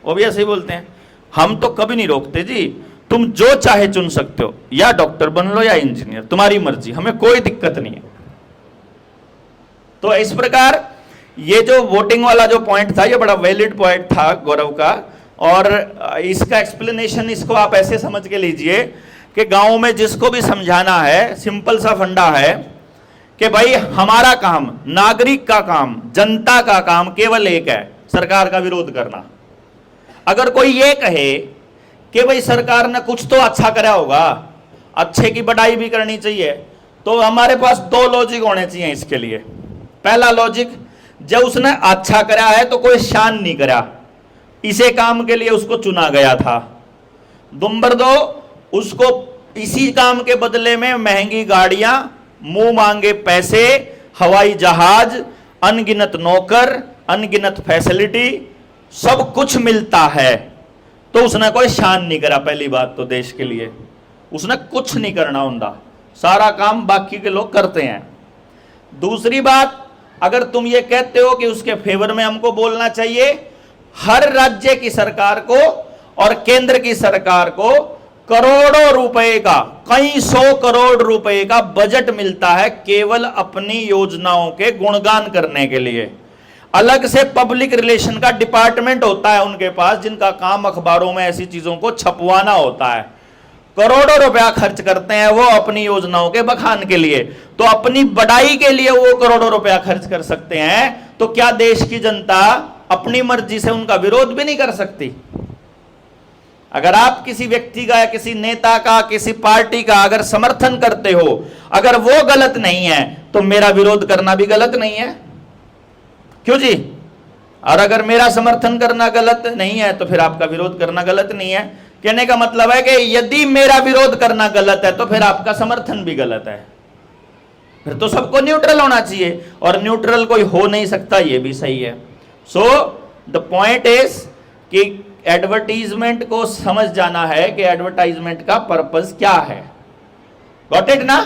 वो भी ऐसे ही बोलते हैं, हम तो कभी नहीं रोकते जी, तुम जो चाहे चुन सकते हो, या डॉक्टर बन लो या इंजीनियर, तुम्हारी मर्जी, हमें कोई दिक्कत नहीं है। तो इस प्रकार ये जो वोटिंग वाला जो पॉइंट था, ये बड़ा वैलिड पॉइंट था गौरव का। और इसका एक्सप्लेनेशन इसको आप ऐसे समझ के लीजिए कि गांव में जिसको भी समझाना है, सिंपल सा फंडा है कि भाई हमारा काम, नागरिक का काम, जनता का काम केवल एक है, सरकार का विरोध करना। अगर कोई ये कहे कि भाई सरकार ने कुछ तो अच्छा करा होगा, अच्छे की बड़ाई भी करनी चाहिए, तो हमारे पास दो लॉजिक होने चाहिए इसके लिए। पहला लॉजिक, जब उसने अच्छा करा है तो कोई शान नहीं करा, इसे काम के लिए उसको चुना गया था। नंबर दो, उसको इसी काम के बदले में महंगी गाड़ियां, मुंह मांगे पैसे, हवाई जहाज, अनगिनत नौकर, अनगिनत फैसिलिटी, सब कुछ मिलता है, तो उसने कोई शान नहीं करा। पहली बात तो देश के लिए उसने कुछ नहीं करना होता, सारा काम बाकी के लोग करते हैं। दूसरी बात, अगर तुम ये कहते हो कि उसके फेवर में हमको बोलना चाहिए, हर राज्य की सरकार को और केंद्र की सरकार को करोड़ों रुपए का, कई 100 करोड़ रुपए का बजट मिलता है केवल अपनी योजनाओं के गुणगान करने के लिए। अलग से पब्लिक रिलेशन का डिपार्टमेंट होता है उनके पास, जिनका काम अखबारों में ऐसी चीजों को छपवाना होता है। करोड़ों रुपया खर्च करते हैं वो अपनी योजनाओं के बखान के लिए। तो अपनी बड़ाई के लिए वो करोड़ों रुपया खर्च कर सकते हैं, तो क्या देश की जनता अपनी मर्जी से उनका विरोध भी नहीं कर सकती? अगर आप किसी व्यक्ति का या किसी नेता का, किसी पार्टी का अगर समर्थन करते हो, अगर वो गलत नहीं है तो मेरा विरोध करना भी गलत नहीं है, क्यों जी? और अगर मेरा समर्थन करना गलत नहीं है तो फिर आपका विरोध करना गलत नहीं है। कहने का मतलब है कि यदि मेरा विरोध करना गलत है तो फिर आपका समर्थन भी गलत है। फिर तो सबको न्यूट्रल होना चाहिए, और न्यूट्रल कोई हो नहीं सकता, ये भी सही है। सो द पॉइंट इज कि एडवर्टीजमेंट को समझ जाना है कि एडवर्टाइजमेंट का पर्पस क्या है। गॉट इट ना?